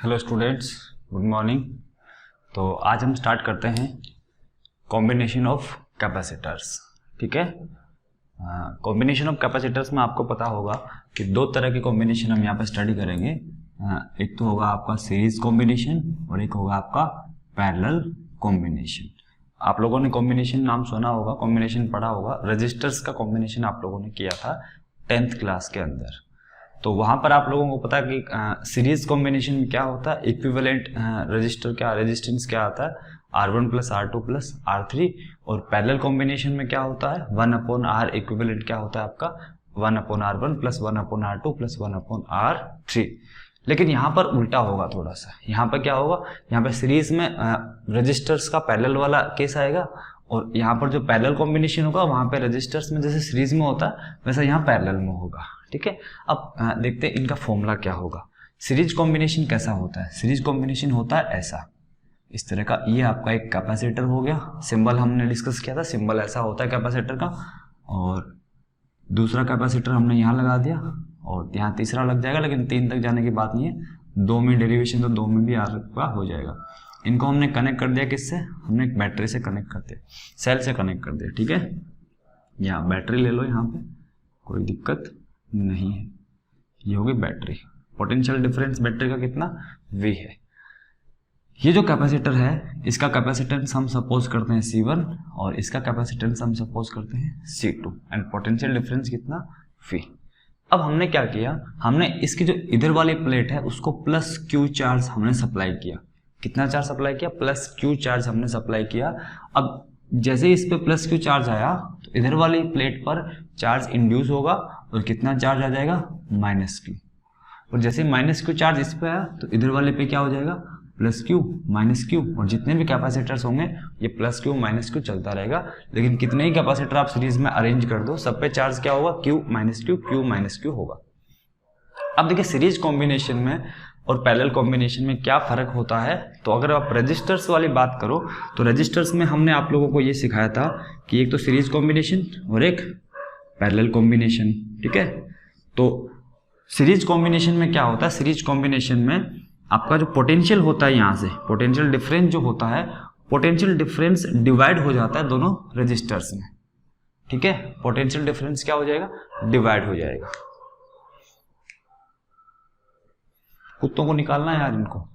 Hello students, good morning. तो आज हम स्टार्ट करते हैं कॉम्बिनेशन ऑफ कैपेसिटर्स। ठीक है, कॉम्बिनेशन ऑफ कैपेसिटर्स में आपको पता होगा कि दो तरह के कॉम्बिनेशन हम यहाँ पे स्टडी करेंगे। एक तो होगा आपका सीरीज कॉम्बिनेशन और एक होगा आपका पैरेलल कॉम्बिनेशन। आप लोगों ने कॉम्बिनेशन नाम सुना होगा, कॉम्बिनेशन पढ़ा होगा। रजिस्टर्स का कॉम्बिनेशन आप लोगों ने किया था 10th क्लास के अंदर। तो वहां पर आप लोगों को पता है कि सीरीज कॉम्बिनेशन में क्या होता है, इक्विवेलेंट रजिस्टर क्या रेजिस्टेंस क्या आता है R1 plus R2 plus R3। और पैरेलल कॉम्बिनेशन में क्या होता है 1/R इक्विवेलेंट क्या होता है आपका 1/R1 plus 1/R2 plus 1/R3। लेकिन यहाँ पर उल्टा होगा थोड़ा सा। यहाँ पर क्या होगा, यहाँ पर सीरीज में रजिस्टर्स का पैरेलल वाला केस आएगा और यहाँ पर जो पैरेलल कॉम्बिनेशन होगा वहाँ पे रजिस्टर्स में जैसे सीरीज में होता है वैसा यहाँ पैरेलल में होगा। ठीक है, अब देखते हैं इनका फॉर्मूला क्या होगा। सीरीज कॉम्बिनेशन कैसा होता है, सीरीज कॉम्बिनेशन होता है ऐसा, इस तरह का। ये आपका एक कैपेसिटर हो गया, सिंबल हमने डिस्कस किया था, सिंबल ऐसा होता है कैपेसिटर का। और दूसरा कैपेसिटर हमने यहाँ लगा दिया और यहाँ तीसरा लग जाएगा, लेकिन 3 तक जाने की बात नहीं है। 2 में डेरिवेशन तो 2 में भी आपका हो जाएगा। इनको हमने कनेक्ट कर दिया किससे, हमने एक बैटरी से कनेक्ट कर दिया, सेल से कनेक्ट कर दिया। ठीक है, यहाँ बैटरी ले लो, यहाँ पे कोई दिक्कत नहीं है। ये होगी बैटरी। पोटेंशियल डिफरेंस बैटरी का कितना V है। ये जो कैपेसिटर है इसका कैपेसिटेंस हम सपोज करते हैं C1 और इसका कैपेसिटेंस हम सपोज करते हैं C2 एंड पोटेंशियल डिफरेंस कितना V। अब हमने क्या किया, हमने इसकी जो इधर वाली प्लेट है उसको प्लस Q चार्ज हमने सप्लाई किया। कितना चार्ज सप्लाई किया, प्लस Q चार्ज हमने सप्लाई किया। अब जैसे इस पे प्लस Q चार्ज आया तो इधर वाली प्लेट पर चार्ज इंड्यूस होगा और कितना चार्ज आ जाएगा माइनस Q। और जैसे माइनस Q चार्ज इस पे आया तो इधर वाले पे क्या हो जाएगा प्लस Q माइनस Q। और जितने भी कैपेसिटर्स होंगे ये प्लस Q माइनस Q चलता रहेगा। लेकिन कितने ही कैपेसिटर आप सीरीज में अरेंज कर दो सब पे चार्ज क्या होगा Q माइनस Q होगा। अब देखिए सीरीज कॉम्बिनेशन में और पैरेलल कॉम्बिनेशन में क्या फर्क होता है। तो अगर आप रजिस्टर्स वाली बात करो तो रजिस्टर्स में हमने आप लोगों को ये सिखाया था कि एक तो सीरीज कॉम्बिनेशन और एक पैरेलल कॉम्बिनेशन। ठीक है, तो सीरीज कॉम्बिनेशन में क्या होता है, सीरीज कॉम्बिनेशन में आपका जो पोटेंशियल होता है यहाँ से पोटेंशियल डिफरेंस जो होता है, पोटेंशियल डिफरेंस डिवाइड हो जाता है दोनों रजिस्टर्स में। ठीक है, पोटेंशियल डिफरेंस क्या हो जाएगा, डिवाइड हो जाएगा। कुत्तों को निकालना है यार इनको।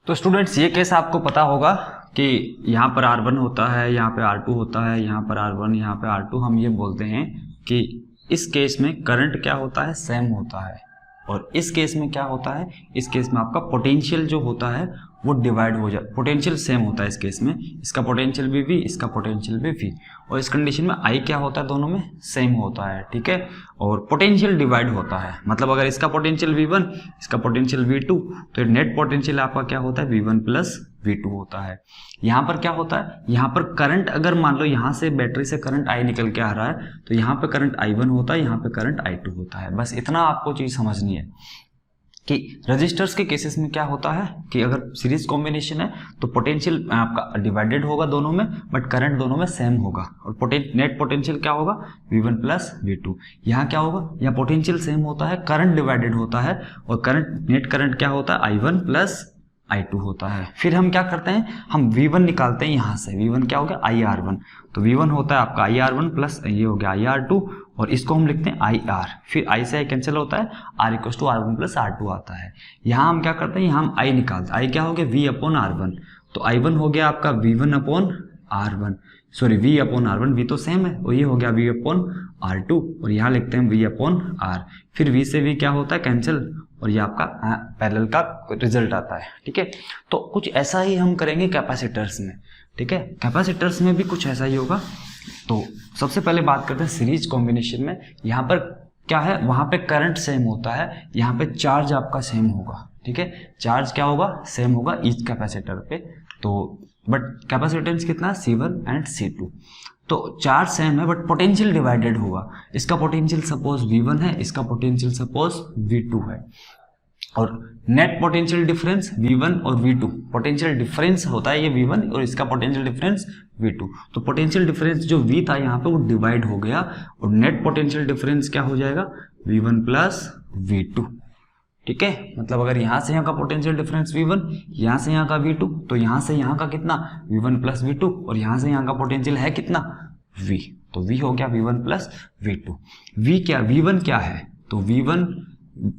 तो स्टूडेंट्स ये केस आपको पता होगा कि यहाँ पर R1 होता है, यहाँ पे R2 होता है, यहाँ पर R1 यहाँ पे R2। हम ये बोलते हैं कि इस केस में करंट क्या होता है, सेम होता है। और इस केस में क्या होता है, इस केस में आपका पोटेंशियल जो होता है वो डिवाइड हो जाए, पोटेंशियल सेम होता है इस केस में। इसका पोटेंशियल भी V, इसका पोटेंशियल भी V। और इस कंडीशन में I क्या होता है, दोनों में सेम होता है। ठीक है, और पोटेंशियल डिवाइड होता है, मतलब अगर इसका पोटेंशियल V1 इसका पोटेंशियल V2 तो नेट पोटेंशियल आपका क्या होता है V1 प्लस V2 होता है। यहाँ पर क्या होता है, यहाँ पर करंट अगर मान लो यहाँ से बैटरी से करंट I निकल के आ रहा है तो यहाँ पे करंट I1 होता है, यहाँ पे करंट I2 होता है। बस इतना आपको चीज समझनी है कि रजिस्टर्स के केसेस में क्या होता है कि अगर सीरीज कॉम्बिनेशन है तो पोटेंशियल आपका डिवाइडेड होगा दोनों में, बट करंट दोनों में सेम होगा। और नेट पोटेंशियल क्या होगा V1 प्लस V2। यहाँ क्या होगा, यहाँ पोटेंशियल सेम होता है, करंट डिवाइडेड होता है और करंट नेट करंट क्या होता है I1 प्लस I2 होता है। फिर हम क्या करते हैं, हम V1 निकालते हैं यहाँ से। V1 क्या हो गया IR1, तो V1 होता है आपका IR1 प्लस ये हो गया IR2 और इसको हम लिखते हैं IR। फिर I से I कैंसिल होता है, R equals to R1 plus R2 आता है। यहाँ हम क्या करते हैं, यहाँ हम I निकालते हैं। I क्या हो गया V अपॉन R1, तो I1 हो गया आपका V1 upon R1, sorry V upon R1, V तो सेम है, और ये हो गया V अपॉन R2 और यहाँ लिखते हैं V अपॉन R। फिर V से V क्या होता है कैंसिल और ये आपका पैरेलल का रिजल्ट आता है। ठीक है, तो कुछ ऐसा ही हम करेंगे कैपेसिटर्स में। ठीक है, कैपेसिटर्स में भी कुछ ऐसा ही होगा। तो सबसे पहले बात करते हैं सीरीज कॉम्बिनेशन में। यहाँ पर क्या है, वहां पे करंट सेम होता है, यहाँ पे चार्ज आपका सेम होगा। ठीक है, चार्ज क्या होगा, सेम होगा ईच कैपेसिटर पे। तो बट कैपेसिटेंस कितना है C1 एंड C2। तो चार्ज सेम है बट पोटेंशियल डिवाइडेड होगा। इसका पोटेंशियल सपोज V1 है, इसका पोटेंशियल सपोज V2 है। और नेट पोटेंशियल डिफरेंस V1 और V2, पोटेंशियल डिफरेंस होता है ये V1 और इसका पोटेंशियल डिफरेंस V2। तो पोटेंशियल डिफरेंस जो V था यहाँ पे वो डिवाइड हो गया और नेट पोटेंशियल डिफरेंस क्या हो जाएगा V1 प्लस V2। ठीक है, मतलब अगर यहाँ से यहाँ का पोटेंशियल डिफरेंस V1, यहाँ से यहाँ का V2, तो यहाँ से यहाँ का कितना V1 प्लस V2 और यहाँ से यहाँ का पोटेंशियल है कितना V, तो V हो गया V1 प्लस V2। V1 क्या है, तो V1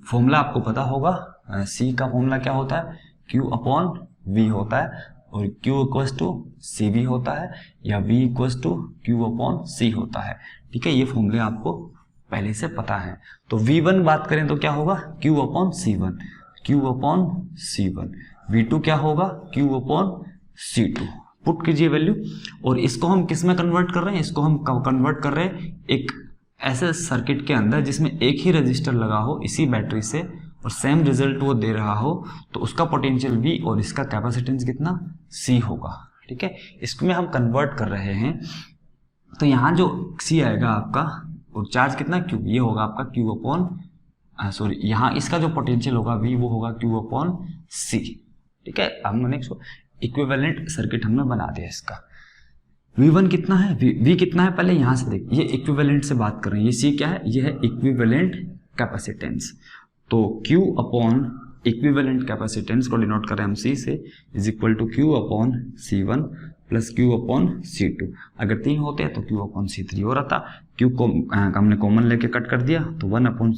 फॉर्मूला आपको पता होगा, C का फॉर्मूला क्या होता है Q अपॉन V होता है और Q इक्वल्स टू CV होता है या V equals to Q upon C होता है। ठीक है, ये फॉर्मूले आपको पहले से पता है। तो V1 बात करें तो क्या होगा Q upon C1, Q upon C1। V2 क्या होगा Q अपॉन C2। पुट कीजिए वैल्यू, और इसको हम किस में कन्वर्ट कर रहे हैं, इसको हम कन्वर्ट कर रहे हैं एक ऐसे सर्किट के अंदर जिसमें एक ही रजिस्टर लगा हो इसी बैटरी से और सेम रिजल्ट वो दे रहा हो, तो उसका पोटेंशियल V और इसका कैपेसिटेंस कितना C होगा। ठीक है, इसमें हम कन्वर्ट कर रहे हैं, तो यहाँ जो C आएगा आपका और चार्ज कितना Q, ये होगा आपका Q अपॉन सॉरी यहाँ इसका जो पोटेंशियल होगा V वो होगा Q अपॉन C। ठीक है, हमने इक्विवेलेंट सर्किट हमने बना दिया इसका। V1 कितना है, V कितना है, पहले यहाँ से देखिए, ये इक्विवेलेंट से बात कर रहे हैं, ये C क्या है, ये है इक्विवेलेंट कैपेसिटेंस। तो Q अपॉन इक्विवेलेंट कैपेसिटेंस को डिनोट करें हम C से, is equal to Q upon C1 plus Q upon C2। अगर 3 होते हैं तो Q अपॉन C3 हो रहा था, Q को हमने कॉमन लेके कट कर दिया, तो 1 upon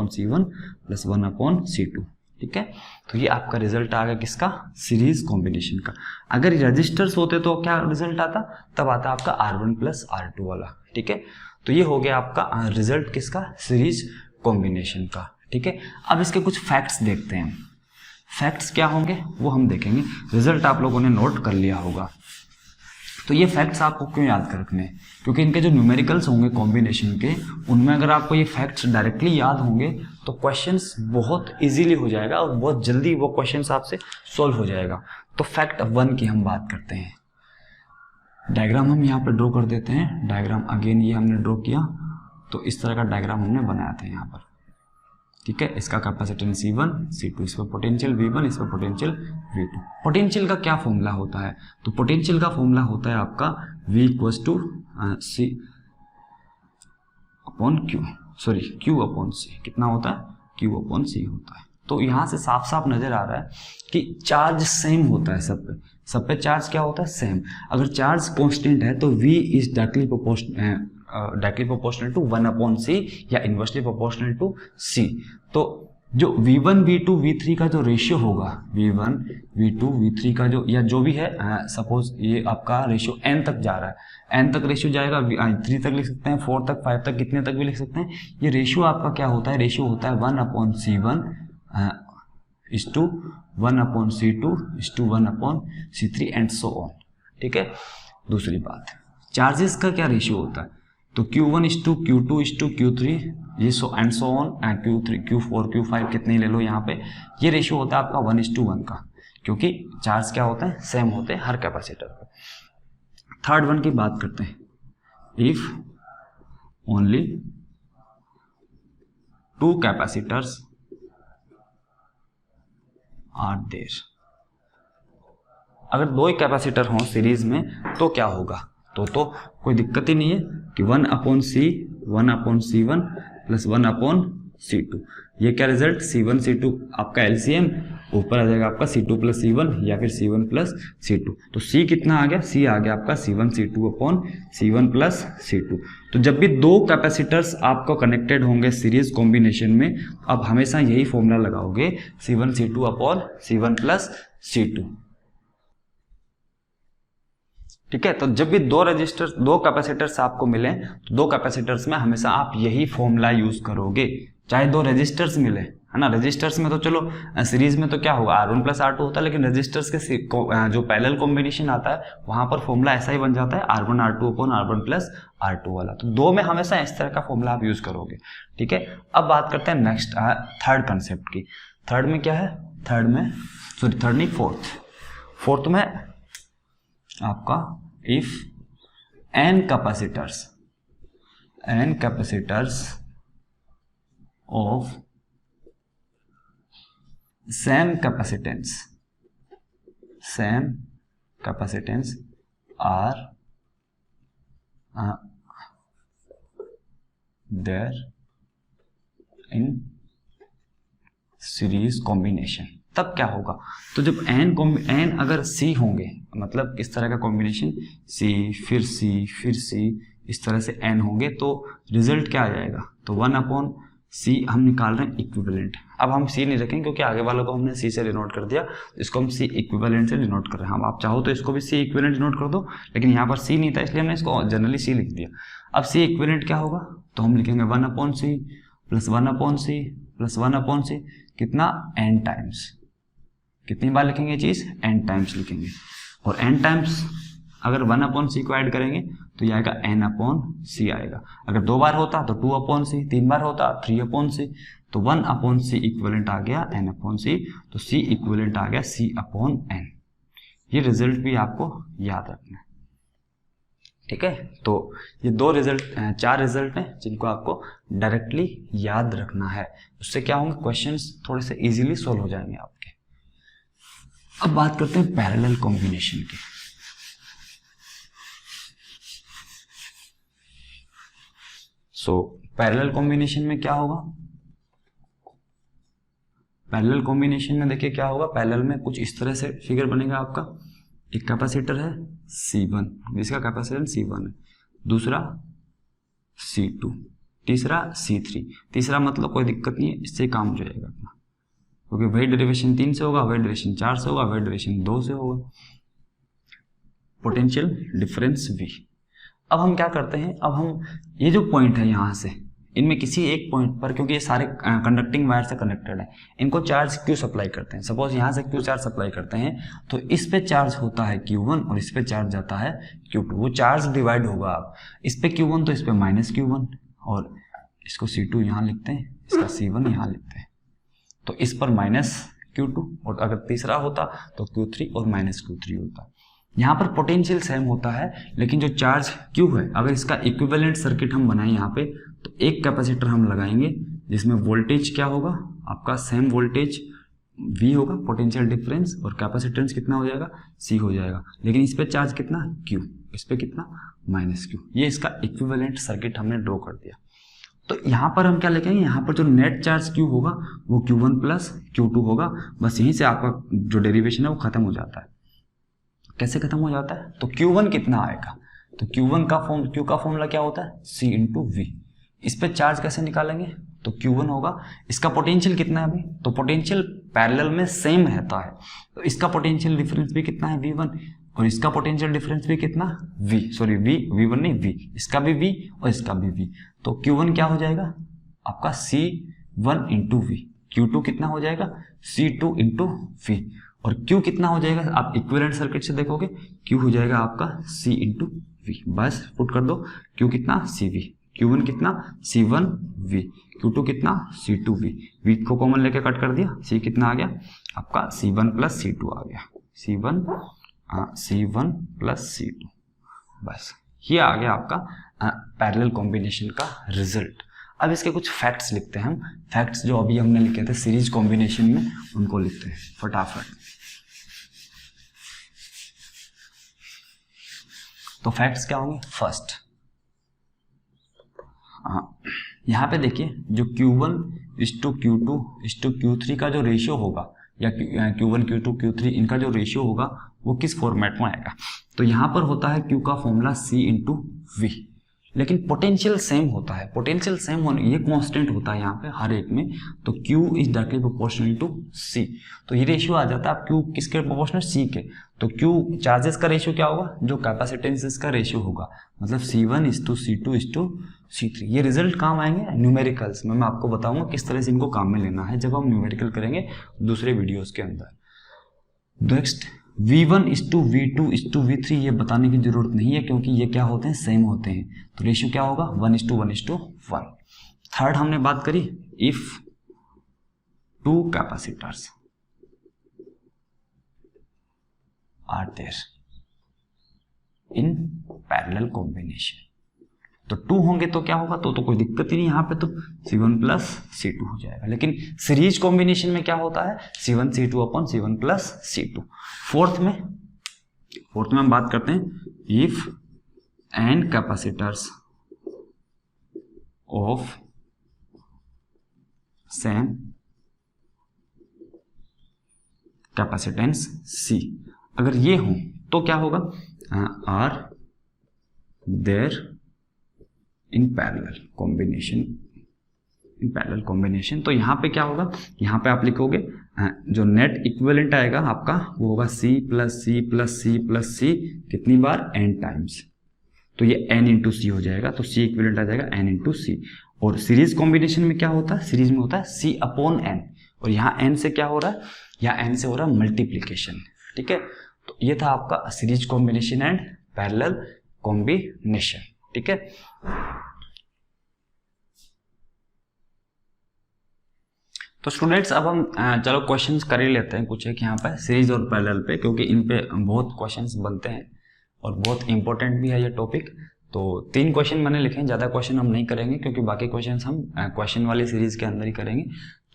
C1 plus 1 upon C2। ठीक है, तो ये आपका रिजल्ट आ गया किसका, सीरीज कॉम्बिनेशन का। अगर रजिस्टर्स होते तो क्या रिजल्ट आता, तब आता आपका R1 प्लस R2 वाला। ठीक है, तो ये हो गया आपका रिजल्ट किसका, सीरीज कॉम्बिनेशन का। ठीक है, अब इसके कुछ फैक्ट्स देखते हैं। फैक्ट्स क्या होंगे वो हम देखेंगे, रिजल्ट आप लोगों ने नोट कर लिया होगा। तो ये फैक्ट्स आपको क्यों याद कर रखने हैं, क्योंकि इनके जो न्यूमेरिकल्स होंगे कॉम्बिनेशन के, उनमें अगर आपको ये फैक्ट्स डायरेक्टली याद होंगे तो क्वेश्चंस बहुत इजीली हो जाएगा और बहुत जल्दी वो क्वेश्चंस आपसे सॉल्व हो जाएगा। तो फैक्ट 1 की हम बात करते हैं। डायग्राम हम यहाँ पर ड्रॉ कर देते हैं। डायग्राम अगेन ये हमने ड्रॉ किया, तो इस तरह का डायग्राम हमने बनाया था यहाँ पर। ठीक है, इसका कैपेसिटेंस C1 C2, इस पर पोटेंशियल V1, इस पर पोटेंशियल V2। पोटेंशियल का क्या फॉर्मूला होता है, तो पोटेंशियल का फॉर्मूला होता है आपका V equals to C upon Q, sorry Q upon C। कितना होता है, Q अपॉन C होता है। तो यहाँ से साफ साफ नजर आ रहा है कि चार्ज सेम होता है सब पे चार्ज क्या होता है, सेम। अगर चार्ज कांस्टेंट है तो V is directly proportional to 1 upon C या इनवर्सली प्रोपोर्शनल टू C। तो जो V1 V2 V3 का जो रेशियो होगा, V1 V2 V3 का जो या जो भी है, सपोज ये आपका रेशियो n तक जा रहा है, n तक रेशियो जाएगा, 3 तक लिख सकते हैं, 4 तक, 5 तक, कितने तक भी लिख सकते हैं। ये रेशियो आपका क्या होता है, रेशियो होता है 1 upon C1 is to 1 upon C2 is to 1 upon C3 and so on. ठीक है, दूसरी बात, चार्जेस का क्या रेशियो होता है, तो Q1 is to Q2 is to Q3, ये so and so on, Q3 Q4 Q5 कितने ले लो यहाँ पे, ये रेशियो होता है आपका 1:1 का, क्योंकि चार्ज क्या होता है, सेम होते हैं हर कैपेसिटर पे। थर्ड वन की बात करते हैं, if only 2 capacitors are there, अगर 2 ही कैपेसिटर हों सीरीज में तो क्या होगा, तो कोई दिक्कत ही नहीं है कि 1 upon C1 plus 1 upon C2। ये क्या रिजल्ट, C1 C2 आपका LCM, ऊपर आ जाएगा आपका C2 प्लस C1 या फिर C1 प्लस C2। तो C कितना आ गया, C आ गया आपका C1 C2 upon C1 plus C2। तो जब भी 2 कैपेसिटर्स आपको कनेक्टेड होंगे सीरीज कॉम्बिनेशन में, आप हमेशा यही फॉर्मूला लगाओगे, C1 C2 upon C1 plus C2। ठीक है, तो जब भी 2 कैपेसिटर्स आपको मिले, तो 2 कैपेसिटर्स में हमेशा आप यही फॉर्मूला यूज करोगे, चाहे 2 रेजिस्टर्स मिले, है ना। रेजिस्टर्स में तो चलो सीरीज में तो क्या होगा, R1 प्लस R2 होता है, लेकिन रेजिस्टर्स के जो पैरेलल कॉम्बिनेशन आता है वहां पर फॉर्मूला ऐसा ही बन जाता है, R1 R2 upon R1 plus R2 वाला। तो 2 में हमेशा इस तरह का फॉर्मूला आप यूज करोगे। ठीक है, अब बात करते हैं नेक्स्ट थर्ड कंसेप्ट की। थर्ड में क्या है, फोर्थ में आपका if n capacitors of same capacitance are there in series combination. तब क्या होगा, तो जब n अगर c होंगे, मतलब इस तरह का कॉम्बिनेशन c फिर c फिर c, इस तरह से n होंगे, तो रिजल्ट क्या आ जाएगा, तो 1/c हम निकाल रहे हैं इक्विवेलेंट। अब हम c नहीं रखेंगे क्योंकि आगे वालों को हमने c से डिनोट कर दिया, इसको हम c इक्विवेलेंट से डिनोट कर रहे हैं। हम आप चाहो तो इसको भी c इक्विवेलेंट डिनोट कर दो, लेकिन यहाँ पर c नहीं था इसलिए हमने इसको जनरली c लिख दिया। अब c इक्विवेलेंट क्या होगा, तो हम लिखेंगे 1/c plus 1/c plus 1/c, कितना n टाइम्स, कितनी बार लिखेंगे ये चीज, n टाइम्स लिखेंगे। और n टाइम्स अगर 1/c को ऐड करेंगे तो ये आएगा n/c आएगा। अगर 2 बार होता तो 2/c, 3 बार होता 3/c, तो 1/c इक्विवेलेंट आ गया n/c, तो c इक्विवेलेंट आ गया c/n। ये रिजल्ट भी आपको याद रखना है, ठीक है। तो ये 4 रिजल्ट हैं जिनको आपको डायरेक्टली याद रखना है। उससे क्या होंगे, क्वेश्चंस थोड़े से इजीली सोल्व हो जाएंगे आपके। अब बात करते हैं पैरेलल कॉम्बिनेशन की। पैरेलल कॉम्बिनेशन में क्या होगा, पैरेलल कॉम्बिनेशन में देखिए क्या होगा, पैरेलल में कुछ इस तरह से फिगर बनेगा आपका। एक कैपेसिटर है C1, जिसका कैपेसिटेंस C1 है, दूसरा C2, तीसरा C3। तीसरा मतलब कोई दिक्कत नहीं है, इससे काम हो जाएगा अपना, क्योंकि वही डेरिवेशन 3 से होगा, वही डेरिवेशन 4 से होगा, वही डेरिवेशन 2 से होगा। Potential difference V। अब हम क्या करते हैं, अब हम ये जो पॉइंट है यहाँ से, इनमें किसी एक पॉइंट पर, क्योंकि ये सारे कंडक्टिंग वायर से कनेक्टेड है, इनको चार्ज Q सप्लाई करते हैं। सपोज यहाँ से Q चार्ज सप्लाई करते हैं, तो इस पे चार्ज होता है Q1 और इस पे चार्ज जाता है Q2। वो चार्ज डिवाइड होगा, अब इस पे Q1 तो इस पे -Q1, और इसको C2 यहाँ लिखते हैं, इसका C1 यहाँ लिखते हैं, तो इस पर -Q2, और अगर तीसरा होता तो Q3 और -Q3 होता। यहाँ पर पोटेंशियल सेम होता है, लेकिन जो चार्ज Q है, अगर इसका इक्विवेलेंट सर्किट हम बनाएं यहाँ पे, तो एक कैपेसिटर हम लगाएंगे जिसमें वोल्टेज क्या होगा, आपका सेम वोल्टेज V होगा, पोटेंशियल डिफरेंस, और कैपेसिटेंस कितना हो जाएगा, C हो जाएगा। लेकिन इस पे चार्ज कितना, Q, इस पे कितना, -Q। ये इसका इक्विवेलेंट सर्किट हमने ड्रॉ कर दिया। तो यहाँ पर हम क्या लिखेंगे, यहाँ पर जो नेट चार्ज Q होगा वो Q1 प्लस Q2 होगा। बस यहीं से आपका जो डेरिवेशन है वो खत्म हो जाता है। कैसे खत्म हो जाता है, तो Q1 कितना आएगा, तो Q1 का Q का फॉर्मूला क्या होता है, C × V। इस पे चार्ज कैसे निकालेंगे, तो Q1 होगा, इसका पोटेंशियल कितना है अभी, तो पोटेंशियल पैरेलल में सेम रहता है, तो इसका पोटेंशियल डिफरेंस भी कितना है, V1, और इसका पोटेंशियल डिफरेंस भी कितना, V1 नहीं V, इसका भी V और इसका भी V। तो Q1 क्या हो जाएगा आपका C1 × V, Q2 कितना हो जाएगा C2 × V, और Q कितना हो जाएगा, आप इक्विवेलेंट सर्किट से देखोगे, Q हो जाएगा आपका C × V। बस पुट कर दो, Q कितना CV, Q1 कितना C1V, Q2 कितना C2V, V को कॉमन लेके कट कर दिया, C कितना आ गया आपका C1 + C2 आ गया, C1 + C2। बस ये आ गया आपका पैरेलल कॉम्बिनेशन का रिजल्ट। अब इसके कुछ फैक्ट्स लिखते हैं हम, फैक्ट्स जो अभी हमने लिखे थे सीरीज कॉम्बिनेशन में, उनको लिखते हैं फटाफट। तो फैक्ट्स क्या होंगे, फर्स्ट यहाँ पे देखिए जो Q1:Q2:Q3 का जो रेशियो होगा, या Q1 Q2 Q3 इनका जो रेशियो होगा वो किस फॉर्मेट में आएगा, तो यहाँ पर होता है Q का फॉर्मूला C × V, लेकिन पोटेंशियल सेम होता है। पोटेंशियल सेम होने, ये कांस्टेंट होता है यहाँ पे हर एक में, तो Q is directly proportional to C, तो ये रेशियो आ जाता है। अब Q किसके प्रोपोर्शनल, C के, तो Q चार्जेस का रेशियो क्या होगा, जो कैपेसिटेंसेस का रेशियो होगा, मतलब C1:C2:C3। ये रिजल्ट काम आएंगे न्यूमेरिकल्स में, मैं आपको बताऊंगा किस तरह से इनको काम में लेना है जब हम न्यूमेरिकल करेंगे दूसरे वीडियोस के अंदर। नेक्स्ट V1:V2:V3 ये बताने की जरूरत नहीं है, क्योंकि ये क्या होते हैं, सेम होते हैं, तो रेशियो क्या होगा 1:1:1। थर्ड हमने बात करी, if 2 capacitors are there in parallel combination, तो 2 होंगे तो क्या होगा, तो कोई दिक्कत ही नहीं यहाँ पे, तो C1 प्लस C2 हो जाएगा। लेकिन सीरीज कॉम्बिनेशन में क्या होता है, C1 C2 upon C1 plus C2। Fourth में हम बात करते हैं if N capacitors of same capacitance C, अगर ये हो तो क्या होगा, are there in parallel combination. तो यहाँ पे क्या होगा, यहाँ पे आप लिखोगे जो नेट इक्विवेलेंट आएगा आपका वो होगा C plus C plus C plus C कितनी बार, n टाइम्स, तो ये n इंटू C हो जाएगा, तो C इक्विवेलेंट आ जाएगा n इंटू C। और सीरीज कॉम्बिनेशन में क्या होता है, सीरीज में होता है C अपॉन n, और यहाँ n से क्या हो रहा है, यहाँ n से हो रहा है मल्टीप्लीकेशन, ठीक है। तो ये था आपका series combination and parallel combination, ठीक है। तो स्टूडेंट्स अब हम चलो क्वेश्चंस कर ही लेते हैं कुछ एक यहाँ पे सीरीज और पैरेलल पे, क्योंकि इन पे बहुत क्वेश्चंस बनते हैं और बहुत इंपॉर्टेंट भी है ये टॉपिक। तो 3 क्वेश्चन मैंने लिखे हैं, ज़्यादा क्वेश्चन हम नहीं करेंगे क्योंकि बाकी क्वेश्चन हम क्वेश्चन वाली सीरीज के अंदर ही करेंगे।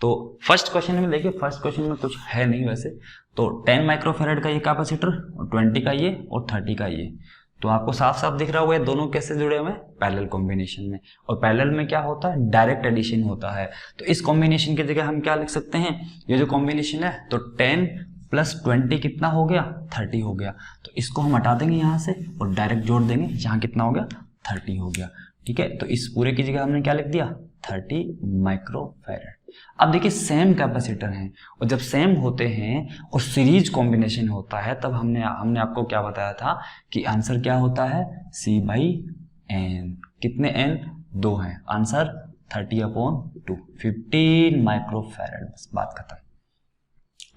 तो फर्स्ट क्वेश्चन में देखिए, फर्स्ट क्वेश्चन में कुछ है नहीं वैसे, तो 10 माइक्रोफेरेड का ये कैपेसिटर और 20 का ये और 30 का ये, तो आपको साफ साफ दिख रहा होगा ये दोनों कैसे जुड़े हुए हैं, पैरेलल कॉम्बिनेशन में। और पैरेलल में क्या होता है, डायरेक्ट एडिशन होता है। तो इस कॉम्बिनेशन की जगह हम क्या लिख सकते हैं, ये जो कॉम्बिनेशन है तो 10 प्लस 20 कितना हो गया, 30 हो गया। तो इसको हम हटा देंगे यहाँ से और डायरेक्ट जोड़ देंगे, यहाँ कितना हो गया, 30 हो गया, ठीक है। तो इस पूरे की जगह हमने क्या लिख दिया, 30 माइक्रोफेरेड। अब देखिए सेम कैपेसिटर हैं, और जब सेम होते हैं और सीरीज कॉम्बिनेशन होता है तब हमने आपको क्या बताया था कि आंसर क्या होता है, C/n। कितने n, 2 हैं, आंसर 30/2, 15 माइक्रोफेरेड, बस बात खत्म।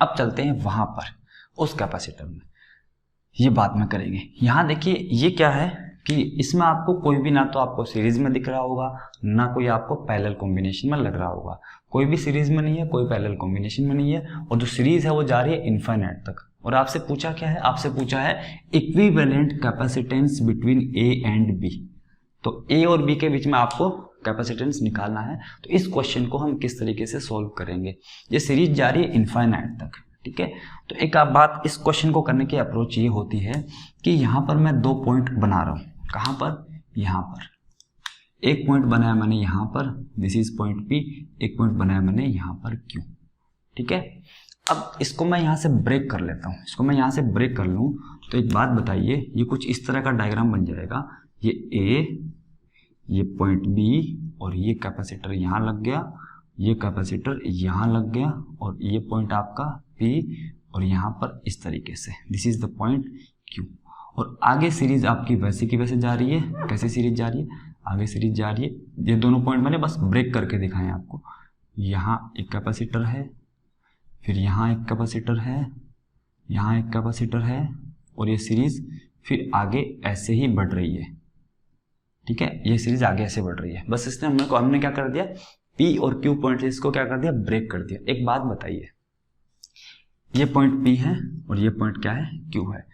अब चलते हैं वहां पर उस कैपेसिटर में, ये बात में करेंगे। यहाँ देखिए ये क्या है कि इसमें आपको कोई भी ना तो आपको सीरीज में दिख रहा होगा, ना कोई आपको पैरेलल कॉम्बिनेशन में लग रहा होगा। कोई भी सीरीज में नहीं है, कोई पैरेलल कॉम्बिनेशन में नहीं है, और जो सीरीज है वो जा रही है इनफाइनाइट तक। और आपसे पूछा क्या है, आपसे पूछा है equivalent capacitance between A and B। तो A और B के बीच में आपको कैपेसिटेंस निकालना है। तो इस क्वेश्चन को हम किस तरीके से सोल्व करेंगे, ये सीरीज जा रही है इनफाइनाइट तक, ठीक है। तो एक आप बात, इस क्वेश्चन को करने की अप्रोच ये होती है कि यहाँ पर मैं 2 पॉइंट बना रहा हूँ, कहाँ पर, यहाँ पर एक पॉइंट बनाया मैंने यहाँ पर, दिस इज पॉइंट P, एक पॉइंट बनाया मैंने यहाँ पर Q, ठीक है। अब इसको मैं यहाँ से ब्रेक कर लेता हूँ, इसको मैं यहाँ से ब्रेक कर लूँ तो एक बात बताइए, ये कुछ इस तरह का डायग्राम बन जाएगा, ये A, ये पॉइंट B, और ये कैपेसिटर यहाँ लग गया, ये कैपेसिटर यहाँ लग गया, और ये पॉइंट आपका P, और यहाँ पर इस तरीके से, this is the point Q। और आगे सीरीज आपकी वैसे की वैसे जा रही है, कैसे सीरीज जा रही है, आगे सीरीज जा रही है। ये दोनों पॉइंट मैंने बस ब्रेक करके दिखाएं आपको, यहाँ एक कैपेसिटर है, फिर यहाँ एक कैपेसिटर है, यहाँ एक कैपेसिटर है, और ये सीरीज फिर आगे ऐसे ही बढ़ रही है, ठीक है। ये सीरीज आगे ऐसे बढ़ रही है, बस इसने हमने क्या कर दिया, P और Q पॉइंट से इसको क्या कर दिया, ब्रेक कर दिया। एक बात बताइए, ये पॉइंट P है और ये पॉइंट क्या है, Q है।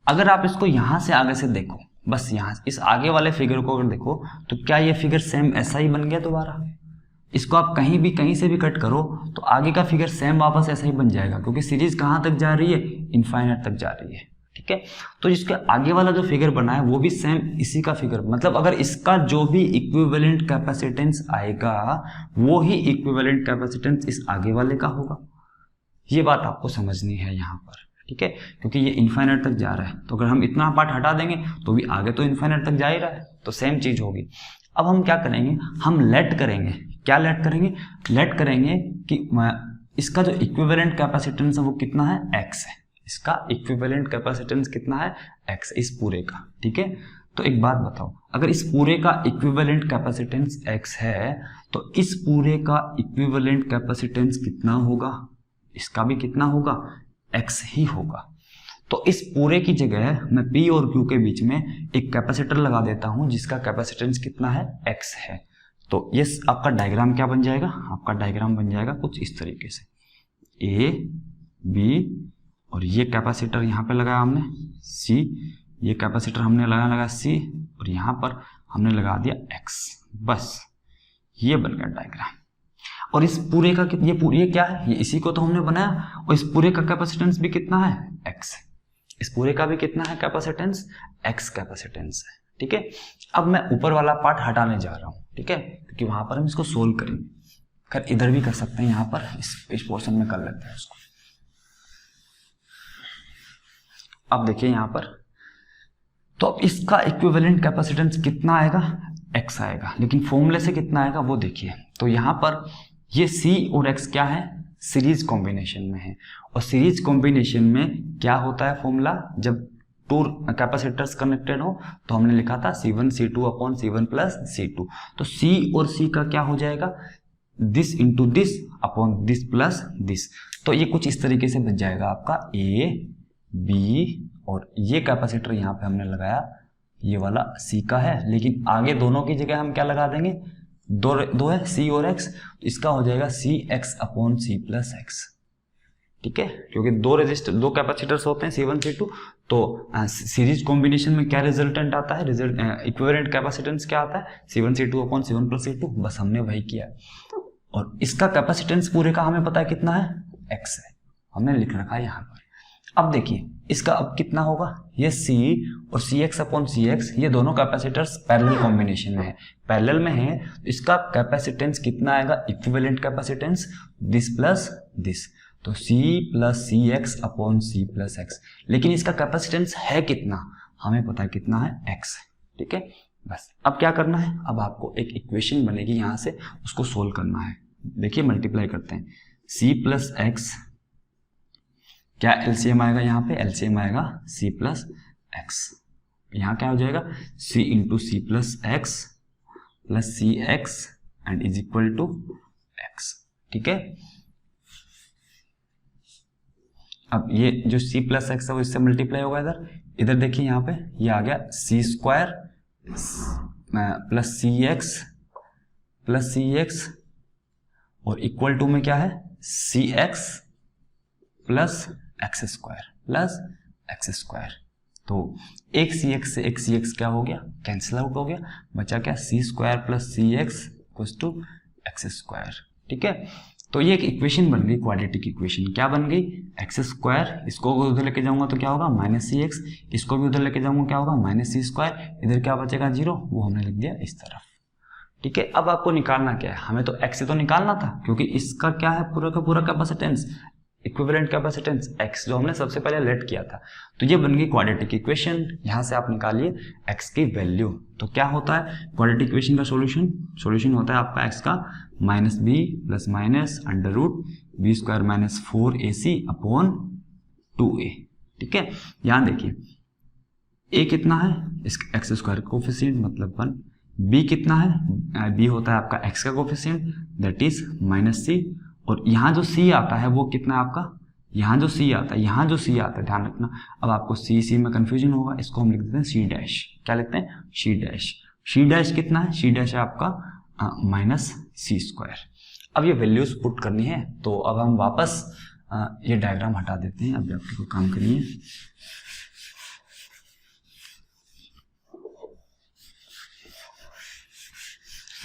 अगर आप इसको यहां से आगे से देखो, बस यहाँ इस आगे वाले फिगर को अगर देखो, तो क्या ये फिगर सेम ऐसा ही बन गया दोबारा। इसको आप कहीं से भी कट करो तो आगे का फिगर सेम वापस ऐसा ही बन जाएगा, क्योंकि सीरीज कहाँ तक जा रही है, इनफाइनाइट तक जा रही है, ठीक है। तो जिसके आगे वाला जो फिगर बना है वो भी सेम इसी का फिगर, मतलब अगर इसका जो भी इक्विवेलेंट कैपेसिटेंस आएगा वो ही इक्विवेलेंट कैपेसिटेंस इस आगे वाले का होगा। ये बात आपको समझनी है यहाँ पर, ठीक है, क्योंकि ये इनफाइनाइट तक जा रहा है। तो अगर हम इतना पार्ट हटा देंगे तो भी आगे तो इनफाइनाइट तक जा ही रहा है, तो सेम चीज होगी। अब हम क्या करेंगे, हम लेट करेंगे, क्या लेट करेंगे, लेट करेंगे कि इसका जो इक्विवेलेंट कैपेसिटेंस है वो कितना है, x है। इसका इक्विवेलेंट कैपेसिटेंस कितना है, x, इस पूरे का, ठीक है। तो एक बात बताओ, अगर इस पूरे का इक्विवेलेंट कैपेसिटेंस x है तो इस पूरे का इक्विवेलेंट कैपेसिटेंस कितना होगा, इसका भी कितना होगा, x ही होगा। तो इस पूरे की जगह मैं P और Q के बीच में एक कैपेसिटर लगा देता हूं जिसका कैपेसिटेंस कितना है, x है। तो ये आपका डायग्राम क्या बन जाएगा, आपका डायग्राम बन जाएगा कुछ इस तरीके से, A, B, और ये कैपेसिटर यहाँ पे लगाया हमने C, ये कैपेसिटर हमने लगा C, और यहाँ पर हमने लगा दिया x, बस ये बन गया डायग्राम। और इस पूरे का ये क्या है, ये इसी को तो हमने बनाया, और इस पूरे का कैपेसिटेंस भी कितना है, x। इस पूरे का भी कितना है कैपेसिटेंस, x कैपेसिटेंस है। ठीक है, अब मैं ऊपर वाला पार्ट हटाने जा रहा हूं, ठीक है, क्योंकि वहां पर हम इसको सोल्व करेंगे। खैर इधर भी कर सकते हैं, यहां पर इस पोर्शन में कर लेते हैं उसको। अब देखिए यहां पर, तो अब इसका इक्विवेलेंट कैपेसिटेंस कितना आएगा, x आएगा, लेकिन फॉर्मूले से कितना आएगा वो देखिए। तो यहां पर ये c और x क्या है, सीरीज कॉम्बिनेशन में है, और सीरीज कॉम्बिनेशन में क्या होता है फॉर्मूला, जब टू कैपेसिटर्स कनेक्टेड हो तो हमने लिखा था C1 C2 upon C1 plus C2। तो C और C का क्या हो जाएगा, this into this upon this plus this. तो ये कुछ इस तरीके से बच जाएगा आपका A B, और ये कैपेसिटर यहाँ पे हमने लगाया ये वाला C का है, लेकिन आगे दोनों की जगह हम क्या लगा देंगे, दो है C और X, इसका हो जाएगा CX upon C plus X। ठीक है, क्योंकि दो कैपेसिटर्स होते हैं C1 C2, तो सीरीज कॉम्बिनेशन में क्या रिजल्टेंट आता है, इक्विवेलेंट कैपेसिटेंस क्या आता है, C1 C2 upon C1 plus C2, बस हमने वही किया। और इसका कैपेसिटेंस पूरे का हमें पता है कितना है, X है, हमने लिख रखा है यहाँ पर। अब देखिए इसका अब कितना होगा, ये C और CX अपॉन CX, ये दोनों कैपेसिटर्स पैरेलल कॉम्बिनेशन में है, पैरेलल में है, तो इसका कैपेसिटेंस कितना आएगा, equivalent capacitance this plus this, तो C plus CX upon C plus X। लेकिन इसका कैपेसिटेंस है कितना, हमें पता है कितना है, X है। ठीक है, बस अब क्या करना है, अब आपको एक इक्वेशन बनेगी यहाँ से, उसको सोल्व करना है। देखिए मल्टीप्लाई करते हैं, C प्लस X, क्या एलसीएम आएगा, यहाँ पे एलसीएम आएगा C प्लस X, यहाँ क्या हो जाएगा, C into C plus X plus CX and is equal to X। ठीक है, अब ये जो C प्लस X है वो इससे मल्टीप्लाई होगा इधर देखिए यहाँ पे, ये आ गया C स्क्वायर प्लस CX और इक्वल टू में क्या है, CX प्लस X स्क्वायर। तो एक CX से एक CX क्या हो गया, कैंसिल आउट हो गया, बचा क्या, C square plus CX equals to X square. ठीक है, तो ये एक इक्वेशन बन गई, क्वाड्रेटिक इक्वेशन क्या बन गई, X स्क्वायर, इसको उधर लेके जाऊंगा तो क्या होगा माइनस CX, इसको भी उधर लेके जाऊंगा क्या होगा माइनस C स्क्वायर, इधर क्या बचेगा 0, वो हमने लिख दिया इस तरफ। ठीक है, अब आपको निकालना क्या है, हमें तो X से तो निकालना था, क्योंकि इसका क्या है पूरा का पूरा कैपेसिटेंस, इक्विवेलेंट कैपेसिटेंस X जो हमने सबसे पहले लेट किया था। तो ये बन गई क्वाड्रेटिक इक्वेशन, यहाँ से आप निकालिए X की वैल्यू। तो क्या होता है क्वाड्रेटिक इक्वेशन का सॉल्यूशन होता है आपका X का minus B plus minus under root B square minus 4AC upon 2A। ठीक है, यहाँ देखिए A कितना है, इस X स्क्वायर कोफिशिएंट मतलब 1, B कितना है, B होता है आपका X का coefficient that is minus C, और यहाँ जो C आता है वो कितना है आपका, यहाँ जो C आता है ध्यान रखना। अब आपको C में कंफ्यूजन होगा, इसको हम लिख देते हैं C डैश, क्या लिखते हैं C डैश कितना है, C डैश है आपका माइनस C स्क्वायर। अब ये वैल्यूज पुट करनी है, तो अब हम वापस ये डायग्राम हटा देते हैं, अब आपको काम करिए।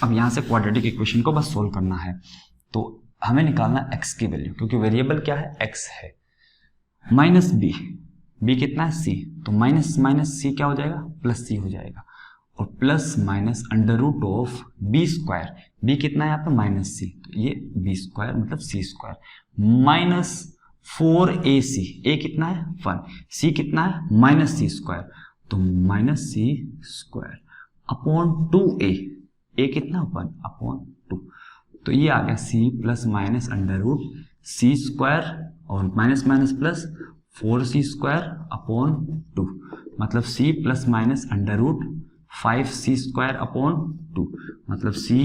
अब यहाँ से क्वाड्रेटिक इक्वेशन को बस सोल्व करना है, तो हमें निकालना X की वैल्यू, क्योंकि वेरिएबल क्या है X है, माइनस B कितना है C, तो माइनस C क्या हो जाएगा प्लस C हो जाएगा, और plus minus under root of B square, B कितना है यहाँ पे माइनस C, तो ये B स्क्वायर मतलब C square minus 4AC, A कितना है 1, C कितना है माइनस C स्क्वायर, तो minus C square upon 2A, A कितना 1 अपॉन 2, तो ये आ गया C plus minus under root C square और minus minus plus 4C square upon 2, मतलब C plus minus under root 5C square upon 2, मतलब C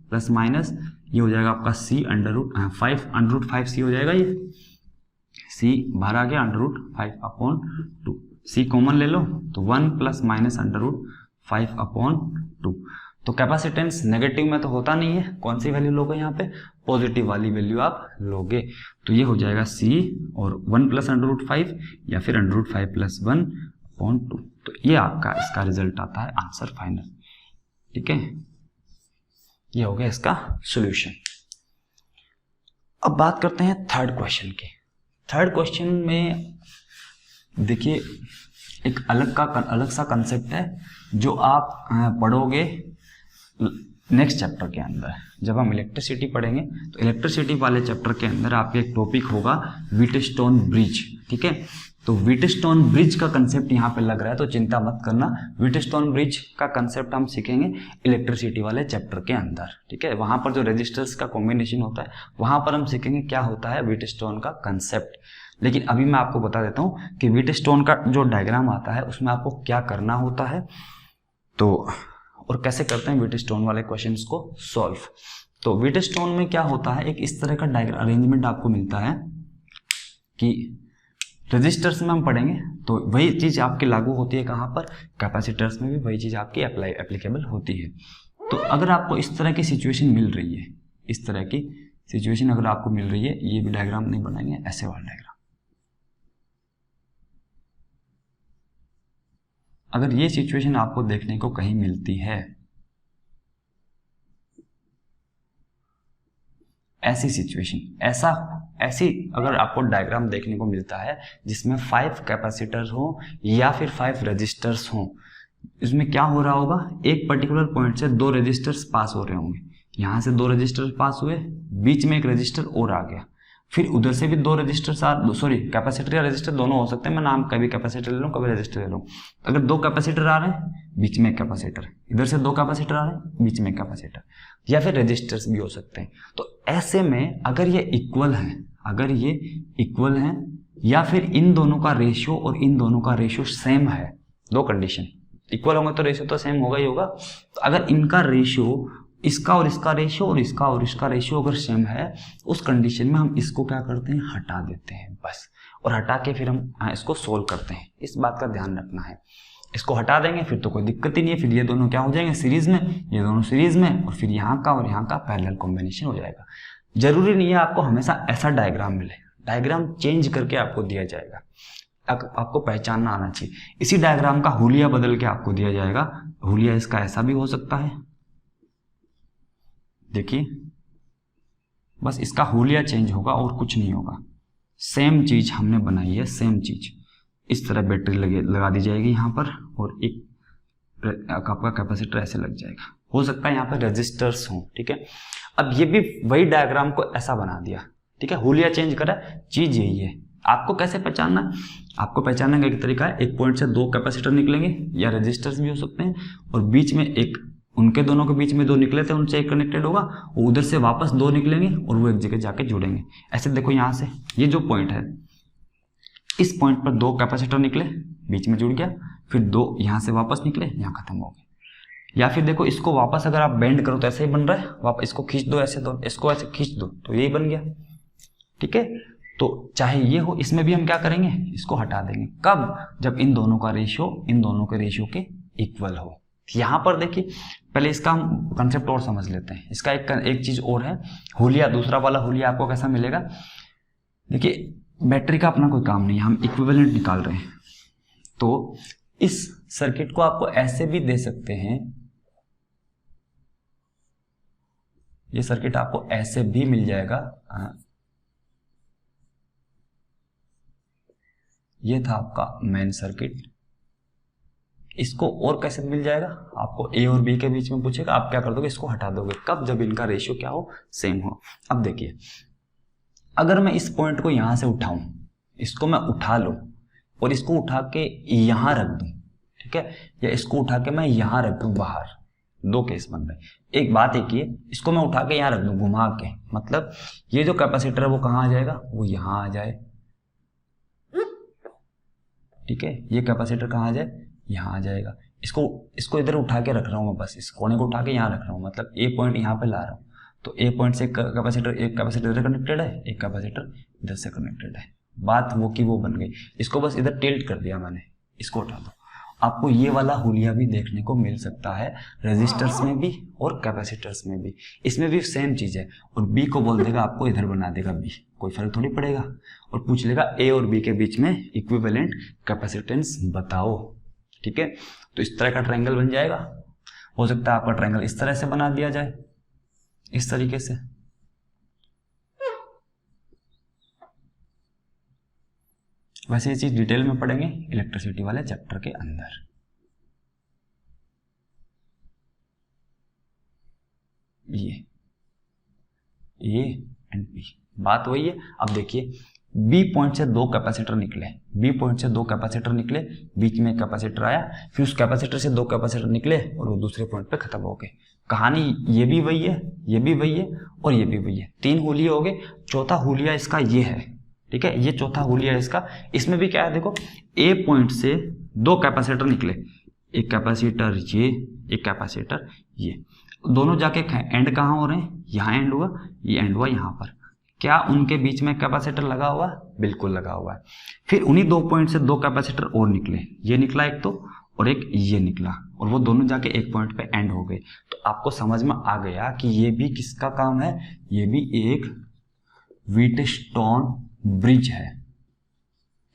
plus minus ये हो जाएगा आपका C अंडर रूट 5C हो जाएगा, ये C बाहर आ गया under root 5 upon 2, C common ले लो तो 1 plus minus under root 5 upon 2। तो कैपेसिटेंस नेगेटिव में तो होता नहीं है, कौन सी वैल्यू लोगे यहाँ पे, पॉजिटिव वाली वैल्यू आप लोगे, तो ये हो जाएगा C और 1 प्लस अंडर रूट 5 या फिर अंडर रूट 5 प्लस 1 अपॉन 2। तो ये आपका इसका रिजल्ट आता है आंसर फाइनल। ठीक है, ये हो गया इसका सॉल्यूशन। अब बात करते हैं थर्ड क्वेश्चन की। थर्ड क्वेश्चन में देखिए एक अलग सा कंसेप्ट है जो आप पढ़ोगे नेक्स्ट चैप्टर के अंदर। जब हम इलेक्ट्रिसिटी पढ़ेंगे तो इलेक्ट्रिसिटी वाले चैप्टर के अंदर आपके एक टॉपिक होगा व्हीटस्टोन ब्रिज, ठीक है। तो व्हीटस्टोन ब्रिज का कंसेप्ट यहाँ पे लग रहा है, तो चिंता मत करना, व्हीटस्टोन ब्रिज का कंसेप्ट हम सीखेंगे इलेक्ट्रिसिटी वाले चैप्टर के अंदर, ठीक है। वहाँ पर जो रेजिस्टर्स का कॉम्बिनेशन होता है वहाँ पर हम सीखेंगे क्या होता है व्हीटस्टोन का कंसेप्ट। लेकिन अभी मैं आपको बता देता हूँ कि व्हीटस्टोन का जो डायग्राम आता है उसमें आपको क्या करना होता है तो और कैसे करते हैं व्हीटस्टोन वाले क्वेश्चंस को सॉल्व। तो व्हीटस्टोन में क्या होता है, एक इस तरह का डायग्राम अरेंजमेंट आपको मिलता है कि रेजिस्टर्स में हम पढ़ेंगे तो वही चीज़ आपकी लागू होती है कहाँ पर, कैपेसिटर्स में भी वही चीज़ आपकी एप्लीकेबल होती है। तो अगर आपको इस तरह की सिचुएशन मिल रही है, इस तरह की सिचुएशन अगर आपको मिल रही है, ये भी डायग्राम नहीं बनाएंगे, ऐसे वाला डायग्राम, अगर ये सिचुएशन आपको देखने को कहीं मिलती है, ऐसी सिचुएशन ऐसी अगर आपको डायग्राम देखने को मिलता है जिसमें 5 कैपेसिटर्स हो या फिर 5 रजिस्टर्स हो, इसमें क्या हो रहा होगा, एक पर्टिकुलर पॉइंट से 2 रजिस्टर्स पास हो रहे होंगे, यहाँ से 2 रजिस्टर्स पास हुए, बीच में एक रजिस्टर और आ गया, फिर उधर से भी 2 रजिस्टर्स कैपेसिटर या रजिस्टर दोनों हो सकते हैं, मैं नाम कभी कैपेसिटर ले लूँ कभी रजिस्टर ले लूँ। अगर 2 कैपेसिटर आ रहे हैं बीच में एक कैपेसिटर, इधर से 2 कैपेसिटर आ रहे हैं बीच में एक कैपेसिटर, या फिर रजिस्टर्स भी हो सकते हैं। तो ऐसे में अगर ये इक्वल हैं या फिर इन दोनों का रेशियो और इन दोनों का रेशियो सेम है, 2 कंडीशन, इक्वल होंगे तो रेशियो तो सेम होगा ही होगा। तो अगर इनका रेशियो, इसका और इसका रेशियो और इसका और इसका रेशियो अगर सेम है, उस कंडीशन में हम इसको क्या करते हैं, हटा देते हैं बस, और हटा के फिर हम इसको सोल्व करते हैं। इस बात का ध्यान रखना है, इसको हटा देंगे फिर तो कोई दिक्कत ही नहीं है, फिर ये दोनों क्या हो जाएंगे सीरीज में, ये दोनों सीरीज में, और फिर यहाँ का और यहाँ का पैरेलल कॉम्बिनेशन हो जाएगा। जरूरी नहीं है आपको हमेशा ऐसा डायग्राम मिले, डायग्राम चेंज करके आपको दिया जाएगा, आपको पहचानना आना चाहिए। इसी डायग्राम का हुलिया बदल के आपको दिया जाएगा, हुलिया इसका ऐसा भी हो सकता है, देखिए बस इसका हुलिया चेंज होगा और कुछ नहीं होगा, सेम चीज हमने बनाई है, सेम चीज। इस तरह बैटरी लगा दी जाएगी यहाँ पर, और एक आपका कैपेसिटर ऐसे लग जाएगा, हो सकता है यहाँ पर रेजिस्टर्स हों, ठीक है। अब ये भी वही डायग्राम को ऐसा बना दिया, ठीक है, हुलिया चेंज करा, चीज यही है। आपको कैसे पहचानना है, आपको पहचानने का एक तरीका है, एक पॉइंट से 2 कैपेसिटर निकलेंगे या रजिस्टर्स भी हो सकते हैं, और बीच में एक, उनके दोनों के बीच में 2 निकले थे, उनसे एक कनेक्टेड होगा, और उधर से वापस 2 निकलेंगे और वो एक जगह जाके जुड़ेंगे। ऐसे देखो यहाँ से ये जो पॉइंट है, इस पॉइंट पर 2 कैपेसिटर निकले, बीच में जुड़ गया, फिर 2 यहाँ से वापस निकले, यहाँ खत्म हो गए। या फिर देखो इसको वापस अगर आप बेंड करो तो ऐसे ही बन रहा है, वापस इसको खींच दो ऐसे, दो इसको ऐसे खींच दो तो यही बन गया, ठीक है। तो चाहे ये हो, इसमें भी हम क्या करेंगे, इसको हटा देंगे, कब, जब इन दोनों का रेशियो इन दोनों के रेशियो के इक्वल हो। यहाँ पर देखिए पहले इसका हम कंसेप्ट और समझ लेते हैं, इसका एक चीज और है, हुलिया, दूसरा वाला हुलिया आपको कैसा मिलेगा। देखिए बैटरी का अपना कोई काम नहीं है, हम इक्विवेलेंट निकाल रहे हैं, तो इस सर्किट को आपको ऐसे भी दे सकते हैं, ये सर्किट आपको ऐसे भी मिल जाएगा, ये था आपका मेन सर्किट, इसको और कैसे मिल जाएगा, आपको ए और बी के बीच में पूछेगा, आप क्या कर दोगे, इसको हटा दोगे, कब, जब इनका रेशियो क्या हो, सेम हो। अब देखिए अगर मैं इस पॉइंट को यहां से उठाऊं, इसको मैं उठा लूं और इसको उठा के यहां रख दूं, ठीक है, या इसको उठा के मैं यहां रख दूं बाहर, 2 केस बन रहे। एक बात एक ही है, इसको मैं उठा के यहां रख दूं घुमा के, मतलब ये जो कैपेसिटर है वो कहां आ जाएगा, वो यहां आ जाए, ठीक है, ये कैपेसिटर कहां आ जाए, यहाँ आ जाएगा। इसको इधर उठा के रख रहा हूँ मैं, बस इस कोने को उठा के यहाँ रख रहा हूँ, मतलब ए पॉइंट यहाँ पे ला रहा हूँ, तो ए पॉइंट से एक कैपेसिटर इधर कनेक्टेड है, एक कैपेसिटर इधर से कनेक्टेड है, बात वो की वो बन गई। इसको बस इधर टिल्ट कर दिया मैंने, इसको उठा दो, आपको ये वाला हुलिया भी देखने को मिल सकता है रेजिस्टर्स में भी और कैपेसिटर्स में भी, इसमें भी सेम चीज है। और बी को बोल देगा, आपको इधर बना देगा बी, कोई फर्क थोड़ी पड़ेगा, और पूछ लेगा ए और बी के बीच में इक्विवेलेंट कैपेसिटेंस बताओ, ठीक है। तो इस तरह का ट्रायंगल बन जाएगा, हो सकता है आपका ट्रायंगल इस तरह से बना दिया जाए, इस तरीके से। वैसे ये चीज डिटेल में पढ़ेंगे इलेक्ट्रिसिटी वाले चैप्टर के अंदर। ये ए एंड बी, बात वही है। अब देखिए बी पॉइंट से दो कैपेसिटर निकले, बी पॉइंट से दो कैपेसिटर निकले, बीच में एक कैपेसिटर आया, फिर उस कैपेसिटर से दो कैपेसिटर निकले और वो दूसरे पॉइंट पे खत्म हो गए। कहानी ये भी वही है, ये भी वही है और ये भी वही है। तीन हुलिये हो गए, चौथा हुलिया इसका ये है, ठीक है, ये चौथा हुलिया है इसका। इसमें भी क्या है देखो, ए पॉइंट से दो कैपेसिटर निकले, एक कैपेसिटर ये, एक कैपेसिटर ये, दोनों जाके एंड कहाँ हो रहे हैं, यहाँ एंड हुआ, ये एंड हुआ यहाँ पर। क्या उनके बीच में कैपेसिटर लगा हुआ है? बिल्कुल लगा हुआ है। फिर उन्हीं दो पॉइंट से दो कैपेसिटर और निकले, ये निकला एक तो और एक ये निकला, और वो दोनों जाके एक पॉइंट पे एंड हो गए। तो आपको समझ में आ गया कि ये भी किसका काम है, ये भी एक व्हीटस्टोन ब्रिज है।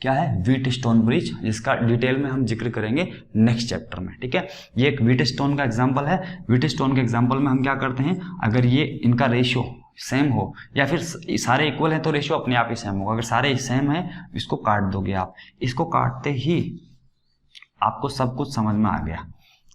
क्या है? व्हीटस्टोन ब्रिज, जिसका डिटेल में हम जिक्र करेंगे नेक्स्ट चैप्टर में, ठीक है। ये एक व्हीटस्टोन का एग्जांपल है। व्हीटस्टोन के एग्जांपल में हम क्या करते हैं, अगर ये इनका रेशियो सेम हो या फिर सारे इक्वल हैं तो रेशियो अपने आप ही सेम होगा। अगर सारे सेम है इसको काट दोगे आप, इसको काटते ही आपको सब कुछ समझ में आ गया।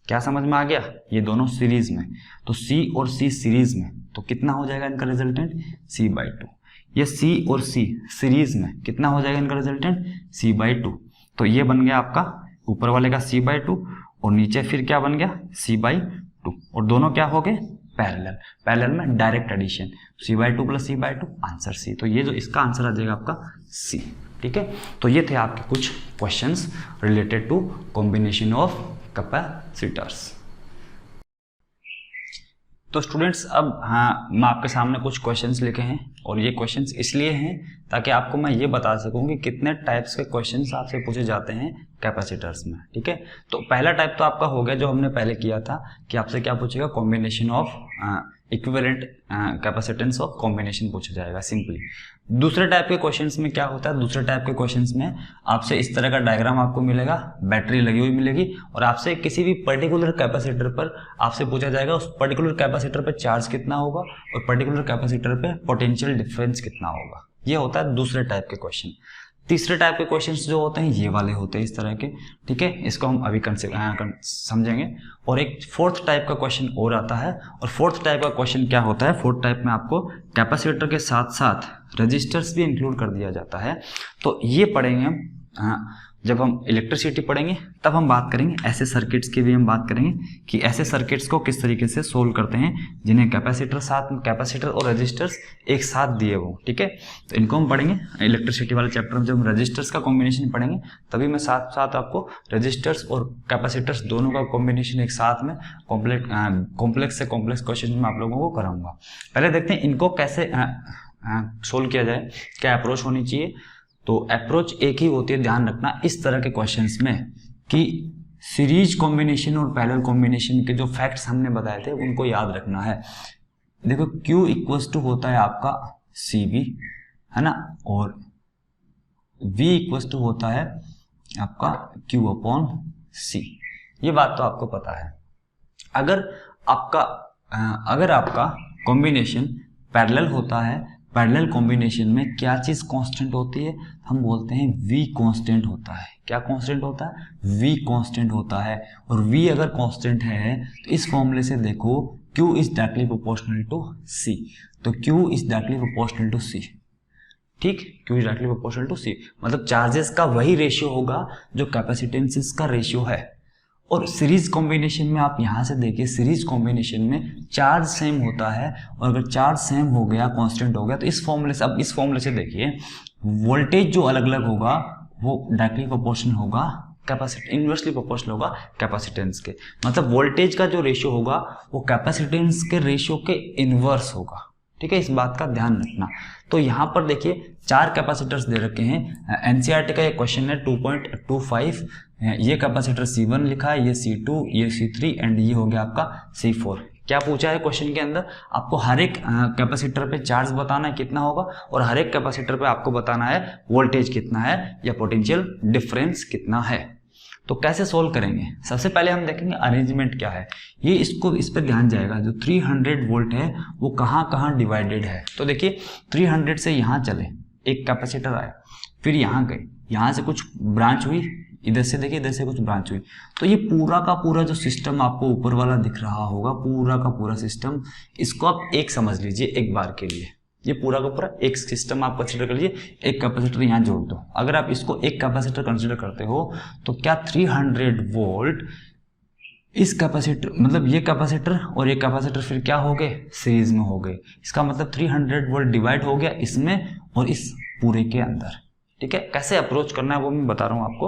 क्या समझ में आ गया? ये दोनों सीरीज में, तो C और C सीरीज में, तो कितना हो जाएगा इनका रिजल्टेंट? C/2। ये C और C सीरीज में कितना हो जाएगा इनका रिजल्टेंट? C/2। तो ये बन गया आपका ऊपर वाले का C/2 और नीचे फिर क्या बन गया? C/2। और दोनों क्या हो गए? पैरेलल। पैरेलल में direct addition, C/2 + C/2 answer C। तो ये जो इसका आंसर आ जाएगा आपका C, ठीक है। तो ये थे आपके कुछ questions related to combination of capacitors. तो स्टूडेंट्स अब हाँ, मैं आपके सामने कुछ क्वेश्चंस लिखे हैं और ये क्वेश्चंस इसलिए हैं ताकि आपको मैं ये बता सकूं कि कितने टाइप्स के क्वेश्चंस आपसे पूछे जाते हैं कैपेसिटर्स में, ठीक है। तो पहला टाइप तो आपका हो गया जो हमने पहले किया था कि आपसे क्या पूछेगा, combination of equivalent capacitance of combination पूछा जाएगा सिंपली। दूसरे टाइप के क्वेश्चंस में क्या होता है, दूसरे टाइप के क्वेश्चंस में आपसे इस तरह का डायग्राम आपको मिलेगा, बैटरी लगी हुई मिलेगी और आपसे किसी भी पर्टिकुलर कैपेसिटर पर आपसे पूछा जाएगा उस पर्टिकुलर कैपेसिटर पर चार्ज कितना होगा और पर्टिकुलर कैपेसिटर पे पोटेंशियल डिफरेंस कितना होगा। ये होता है दूसरे टाइप के क्वेश्चन। तीसरे टाइप के क्वेश्चंस जो होते हैं ये वाले होते हैं इस तरह के, ठीक है, इसको हम अभी समझेंगे। और एक फोर्थ टाइप का क्वेश्चन और आता है, और फोर्थ टाइप का क्वेश्चन क्या होता है, फोर्थ टाइप में आपको कैपेसिटर के साथ साथ रजिस्टर्स भी इंक्लूड कर दिया जाता है। तो ये पढ़ेंगे हम जब हम इलेक्ट्रिसिटी पढ़ेंगे तब हम बात करेंगे ऐसे सर्किट्स की भी हम बात करेंगे कि ऐसे सर्किट्स को किस तरीके से सोल्व करते हैं जिन्हें कैपेसिटर और रजिस्टर्स एक साथ दिए हो, ठीक है। तो इनको हम पढ़ेंगे इलेक्ट्रिसिटी वाले चैप्टर में। जब हम रजिस्टर्स का कॉम्बिनेशन पढ़ेंगे तभी मैं साथ साथ आपको रजिस्टर्स और कैपेसिटर्स दोनों का कॉम्बिनेशन एक साथ में कॉम्प्लेक्स से कॉम्प्लेक्स क्वेश्चन में आप लोगों को कराऊंगा। पहले देखते हैं इनको कैसे सोल्व किया जाए, क्या अप्रोच होनी चाहिए। तो अप्रोच एक ही होती है, ध्यान रखना इस तरह के क्वेश्चंस में कि सीरीज कॉम्बिनेशन और पैरेलल कॉम्बिनेशन के जो फैक्ट्स हमने बताए थे उनको याद रखना है। देखो Q = होता है आपका CV, है ना, और V = होता है आपका Q/C। ये बात तो आपको पता है। अगर आपका कॉम्बिनेशन पैरेलल होता है, पैरेलल कॉम्बिनेशन में क्या चीज कांस्टेंट होती है, हम बोलते हैं V कांस्टेंट होता है। क्या कांस्टेंट होता है? V कांस्टेंट होता है। और V अगर कांस्टेंट है तो इस फॉर्मूले से देखो Q is directly proportional to C, तो Q is directly proportional to C, ठीक, Q is directly proportional to C, मतलब चार्जेस का वही रेशियो होगा जो कैपेसिटेंसेस का रेशियो है। और सीरीज कॉम्बिनेशन में आप यहाँ से देखिए, सीरीज कॉम्बिनेशन में चार्ज सेम होता है और अगर चार्ज सेम हो गया, कांस्टेंट हो गया, तो इस फॉर्मूले से, अब इस फॉर्मूले से देखिए वोल्टेज जो अलग अलग होगा वो डायरेक्टली प्रोपोर्शनल होगा इनवर्सली प्रोपोर्शनल होगा कैपेसिटेंस के। मतलब वोल्टेज का जो रेशियो होगा वो कैपेसिटेंस के रेशियो के इनवर्स होगा, ठीक है, इस बात का ध्यान रखना। तो यहाँ पर देखिए 4 कैपेसिटर्स दे रखे हैं। एनसीईआरटी का ये क्वेश्चन है 2.25, ये कैपेसिटर C1 लिखा है, ये C2, ये C3 एंड ये हो गया आपका C4। क्या पूछा है क्वेश्चन के अंदर, आपको हर एक कैपेसिटर पे चार्ज बताना है कितना होगा और हर एक कैपेसिटर पे आपको बताना है वोल्टेज कितना है या पोटेंशियल डिफरेंस कितना है। तो कैसे सोल्व करेंगे? सबसे पहले हम देखेंगे अरेंजमेंट क्या है। ये इस पर ध्यान जाएगा, जो 300 वोल्ट है वो कहाँ कहाँ डिवाइडेड है। तो देखिए 300 से यहाँ चले, एक कैपेसिटर आया, फिर यहाँ गए, यहाँ से कुछ ब्रांच हुई, इधर से देखिए इधर से कुछ ब्रांच हुई। तो ये पूरा का पूरा जो सिस्टम आपको ऊपर वाला दिख रहा होगा, पूरा का पूरा सिस्टम, इसको आप एक समझ लीजिए एक बार के लिए। ये पूरा का पूरा एक सिस्टम आप कंसीडर कर लीजिए, एक कैपेसिटर यहाँ जोड़ दो। अगर आप इसको एक कैपेसिटर कंसीडर करते हो तो क्या 300 वोल्ट इस कैपेसिटर, मतलब ये कैपेसिटर और ये कैपेसिटर फिर क्या हो गए, सीरीज में हो गए। इसका मतलब 300 वोल्ट डिवाइड हो गया इसमें और इस पूरे के अंदर। ठीक है, कैसे अप्रोच करना है वो मैं बता रहा हूँ आपको।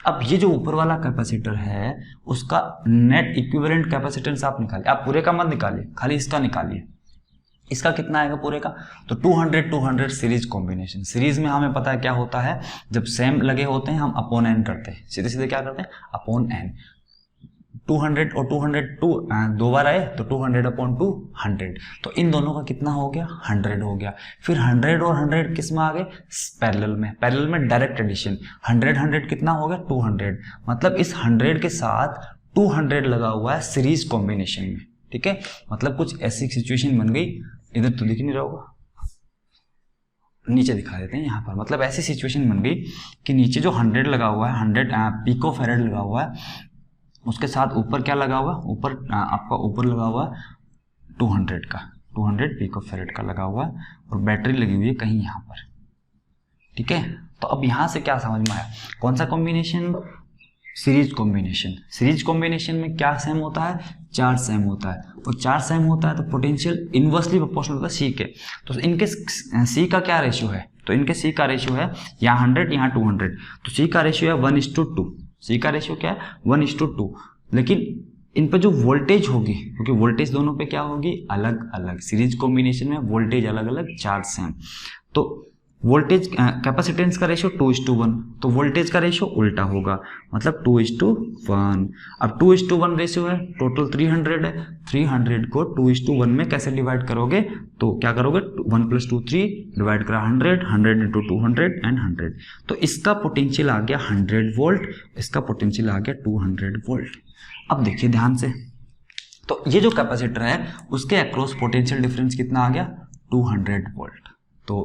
अब ये जो ऊपर वाला कैपेसिटर है उसका नेट इक्विवेलेंट कैपेसिटेंस आप निकालिए, आप पूरे का मत निकालिए, खाली इसका निकालिए। इसका कितना आएगा पूरे का? तो 200 सीरीज कॉम्बिनेशन। सीरीज में हमें पता है क्या होता है, जब सेम लगे होते हैं हम अपॉन एन करते हैं, सीधे सीधे क्या करते हैं, अपॉन एन। 200 और 200 दो बार आए तो 200 अपॉन 200, तो इन दोनों का कितना हो गया, 100 हो गया। फिर 100 और 100 किस में आ गए, पैरेलल में। पैरेलल में डायरेक्ट एडिशन, 100 कितना हो गया, 200। मतलब इस 100 के साथ 200 लगा हुआ है सीरीज कॉम्बिनेशन में। ठीक है, मतलब कुछ ऐसी सिचुएशन बन गई, इधर तो दिख नहीं रहा होगा, नीचे दिखा देते हैं यहाँ पर। मतलब ऐसी सिचुएशन बन गई कि नीचे जो 100 लगा हुआ है, 100 पिको फैरेड लगा हुआ है, उसके साथ ऊपर क्या लगा हुआ, ऊपर आपका ऊपर लगा हुआ 200 का, 200 पिको फैरेड का लगा हुआ है, और बैटरी लगी हुई है कहीं यहाँ पर। ठीक है, तो अब यहाँ से क्या समझ में आया, कौन सा combination, series combination. Series combination में क्या सेम होता है, चार्ज सेम होता है, और चार्ज सेम होता है तो पोटेंशियल इनवर्सली प्रोपोर्शनल होता है सी के। तो इनके सी का क्या रेशियो है, तो इनके सी का रेशियो है यहाँ 100 यहाँ 200, तो सी का रेशियो है 1:2। सी का रेशियो क्या है, 1:2। लेकिन इन पे जो वोल्टेज होगी, क्योंकि वोल्टेज दोनों पे क्या होगी, अलग अलग। सीरीज कॉम्बिनेशन में वोल्टेज अलग अलग, चार्ज सेम। तो वोल्टेज कैपेसिटेंस का रेशियो 2:1, तो वोल्टेज का रेशियो उल्टा होगा, मतलब 2:1। अब 2:1 रेशियो है, टोटल 300 है, 300 को 2:1 में कैसे डिवाइड करोगे, तो क्या करोगे, 1 + 2 3 डिवाइड करा 100, 100 × 200 एंड 100। तो इसका पोटेंशियल आ गया 100 वोल्ट, इसका पोटेंशियल आ गया 200 वोल्ट। अब देखिए ध्यान से, तो ये जो कैपेसिटर है उसके अक्रॉस पोटेंशियल डिफरेंस कितना आ गया, 200 वोल्ट। तो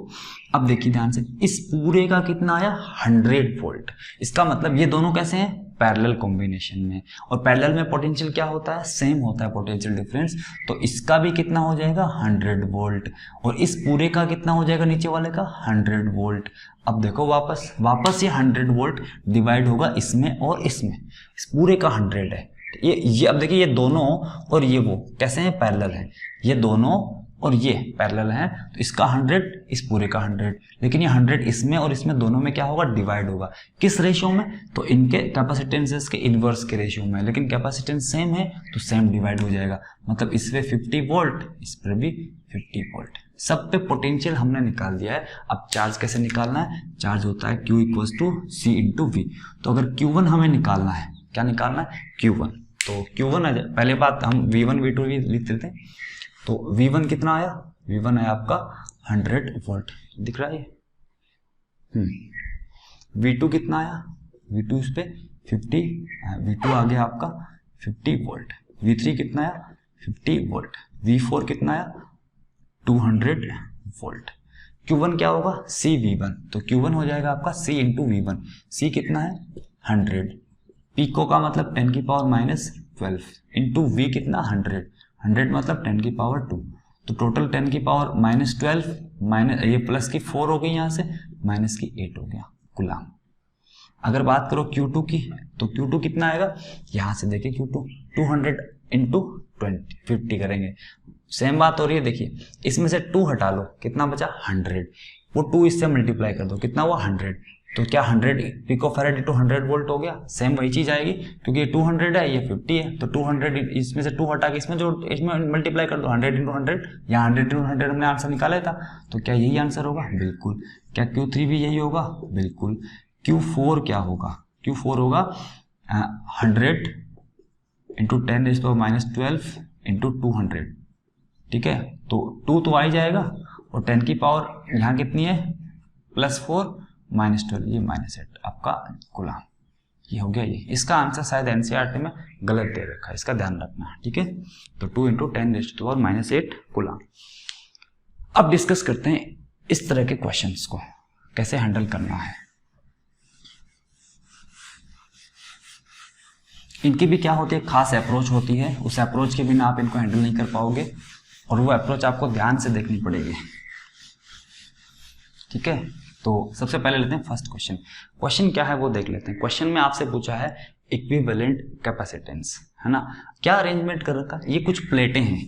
अब देखिए ध्यान से, इस पूरे का कितना आया, 100 वोल्ट। इसका मतलब ये दोनों कैसे हैं, पैरेलल कॉम्बिनेशन में, और पैरेलल में पोटेंशियल क्या होता है, सेम होता है पोटेंशियल डिफरेंस। तो इसका भी कितना हो जाएगा, 100 वोल्ट, और इस पूरे का कितना हो जाएगा, नीचे वाले का 100 वोल्ट। अब देखो वापस ये 100 वोल्ट डिवाइड होगा इसमें और इसमें, इस पूरे का 100 है। ये अब देखिए, ये दोनों और ये वो कैसे हैं, पैरेलल है। ये दोनों और ये पैरेलल है, तो इसका 100 इस पूरे का 100, लेकिन ये 100 इसमें और इसमें दोनों में क्या होगा, डिवाइड होगा। किस रेशियो में, तो इनके कैपेसिटेंसेस के इनवर्स के रेशियो में। लेकिन कैपेसिटेंस सेम है तो सेम डिवाइड हो जाएगा, मतलब इस पे 50 वोल्ट, इस पर भी 50 वोल्ट। सब पे पोटेंशियल हमने निकाल दिया है। अब चार्ज कैसे निकालना है, चार्ज होता है Q = C × V। तो अगर Q1 हमें निकालना है, क्या निकालना है, Q1, तो Q1 आ जाए। पहले बात हम V1 V2 भी लिख देते हैं। तो V1 कितना आया, V1 आया आपका 100 वोल्ट, दिख रहा है। V2 कितना आया, V2 इस पे 50, V2 आ गया आपका 50 वोल्ट। V3 कितना आया, 50 वोल्ट। V4 कितना आया, 200 वोल्ट। Q1 क्या होगा, CV1, तो Q1 हो जाएगा आपका C × V1। C कितना है, 100। पिको का मतलब 10⁻⁻12 इंटू V कितना, 100 मतलब 10⁻², तो टोटल 10⁻⁻12 माइनस ये प्लस की 4 हो गई, यहाँ से माइनस की 8 हो गया कूलम। अगर बात करो Q2 की, तो Q2 कितना आएगा, यहाँ से देखिए Q2 200 × 50 करेंगे, सेम बात हो रही है। देखिए इसमें से 2 हटा लो, कितना बचा, 100। वो 2 इससे मल्टीप्लाई कर दो, कितना हुआ, 100। तो क्या 100 पिको फैरेड × 100 वोल्ट हो गया, सेम वही चीज आएगी, क्योंकि ये 200 है, ये 50 है, तो 200 इसमें से 2 हटा के इसमें मल्टीप्लाई कर दो, 100 × 100, यहाँ 100 × 100 हमने आंसर निकाला था, तो क्या यही आंसर होगा, बिल्कुल। क्या Q3 भी यही होगा, बिल्कुल। Q4 क्या होगा, Q4 होगा 100 × 10⁻12 × 200, ठीक है। तो 2 तो आ ही जाएगा, और 10 की पावर यहाँ कितनी है, +4 -12, ये -8 आपका कूलम। ये हो गया ये। इसका आंसर शायद एनसीईआरटी में गलत दे रखा है, इसका ध्यान रखना, ठीक है। तो 2 × 10⁻⁻8 कूलम। अब डिस्कस करते हैं इस तरह के क्वेश्चंस को कैसे हैंडल करना है। इनकी भी क्या होती है, खास अप्रोच होती है, उस अप्रोच के बिना आप इनको हैंडल नहीं कर पाओगे और वो अप्रोच आपको ध्यान से देखनी पड़ेगी, ठीक है। तो सबसे पहले लेते हैं फर्स्ट क्वेश्चन। क्वेश्चन क्या है वो देख लेते हैं। क्वेश्चन में आपसे पूछा है इक्विवेलेंट कैपेसिटेंस, है ना। क्या अरेंजमेंट कर रखा है, ये कुछ प्लेटें हैं,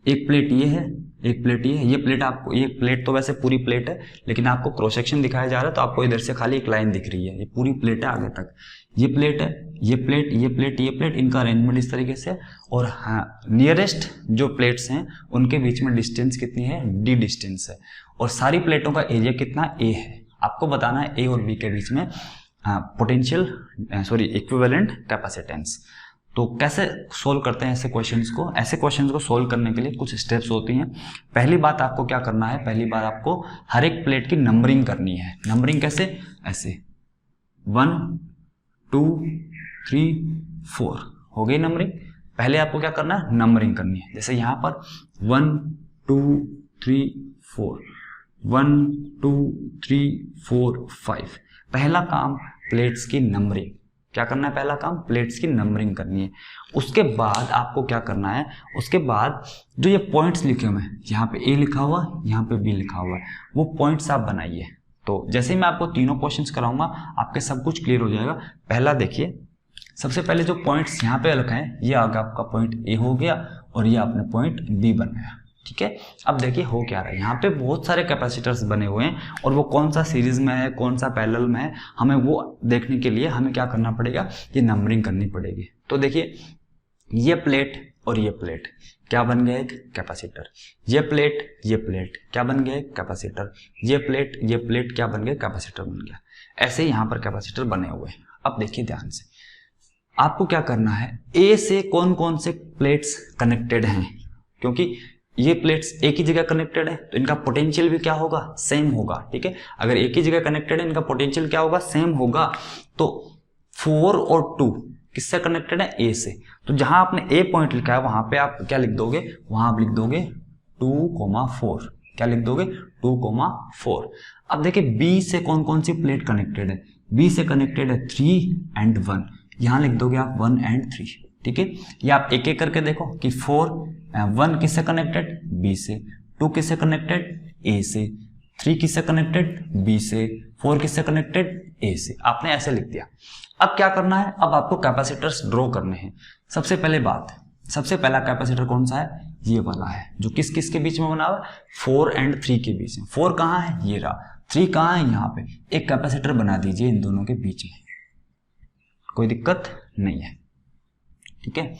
एक प्लेट ये है, एक प्लेट ये है। ये प्लेट आपको, ये प्लेट तो वैसे पूरी प्लेट है लेकिन आपको क्रॉस सेक्शन दिखाया जा रहा है तो आपको इधर से खाली एक लाइन दिख रही है, ये पूरी प्लेट है आगे तक। ये प्लेट है, ये प्लेट, ये प्लेट, ये प्लेट, इनका अरेंजमेंट इस तरीके से। और हाँ, नियरेस्ट जो प्लेट्स हैं उनके बीच में डिस्टेंस कितनी है, d डिस्टेंस है। और सारी प्लेटों का एरिया कितना, a है। आपको बताना है a और b के बीच में इक्विवेलेंट कैपेसिटेंस। तो कैसे सोल्व करते हैं ऐसे क्वेश्चंस को। ऐसे क्वेश्चंस को सोल्व करने के लिए कुछ स्टेप्स होती हैं। पहली बात आपको क्या करना है, पहली बार आपको हर एक प्लेट की नंबरिंग करनी है। नंबरिंग कैसे, ऐसे 1 2 3 4 हो गई नंबरिंग। पहले आपको क्या करना है, नंबरिंग करनी है। जैसे यहाँ पर 1 2 3 4 1 2 3 4 5। पहला काम प्लेट्स की नंबरिंग, क्या करना है, पहला काम प्लेट्स की नंबरिंग करनी है। उसके बाद आपको क्या करना है, उसके बाद जो ये पॉइंट्स लिखे हुए हैं, यहाँ पे ए लिखा हुआ, यहाँ पे बी लिखा हुआ है, वो पॉइंट्स आप बनाइए। तो जैसे ही मैं आपको तीनों क्वेश्चंस कराऊंगा आपके सब कुछ क्लियर हो जाएगा। पहला देखिए, सबसे पहले जो पॉइंट्स यहाँ पे लिखे हैं, ये आगे आपका पॉइंट ए हो गया और ये आपने पॉइंट बी बन गया, ठीक है। अब देखिए हो क्या रहा है, यहाँ पे बहुत सारे कैपेसिटर्स बने हुए हैं और वो कौन सा सीरीज में है, कौन सा पैरेलल में है, हमें वो देखने के लिए हमें क्या करना पड़ेगा, ये नंबरिंग करनी पड़ेगी। तो देखिए ये प्लेट और ये प्लेट क्या बन गया, एक कैपेसिटर। ये प्लेट क्या बन गया, एक कैपेसिटर। ये प्लेट क्या बन गया, कैपेसिटर बन गया। ऐसे यहाँ पर कैपेसिटर बने हुए हैं। अब देखिए ध्यान से, आपको क्या करना है, ए से कौन कौन से प्लेट्स कनेक्टेड हैं, क्योंकि ये प्लेट्स एक ही जगह कनेक्टेड है तो इनका पोटेंशियल भी क्या होगा, सेम होगा, ठीक है। अगर एक ही जगह कनेक्टेड है इनका पोटेंशियल क्या होगा, सेम होगा। तो 4 और 2 किससे कनेक्टेड है, ए से। तो जहां आपने ए पॉइंट लिखा है वहां पे आप क्या लिख दोगे, वहां आप लिख दोगे 2,4। क्या लिख दोगे, 2,4। अब देखिए बी से कौन कौन सी प्लेट कनेक्टेड है, बी से कनेक्टेड है 3 और 1। यहां लिख दोगे आप 1 और 3, ठीक है। ये आप एक एक करके देखो कि 1 किससे कनेक्टेड, बी से, 2 किससे कनेक्टेड, ए से, 3 किससे कनेक्टेड, बी से, 4 किससे कनेक्टेड, ए से। आपने ऐसे लिख दिया। अब क्या करना है, अब आपको कैपेसिटर्स ड्रॉ करने हैं। सबसे पहले बात, सबसे पहला कैपेसिटर कौन सा है, ये वाला है जो किस किस के बीच में बना हुआ है, 4 और 3 के बीच में। 4 कहाँ है, ये रहा। 3 कहाँ है, यहाँ पे। एक कैपेसिटर बना दीजिए इन दोनों के बीच में, कोई दिक्कत नहीं है, ठीक है।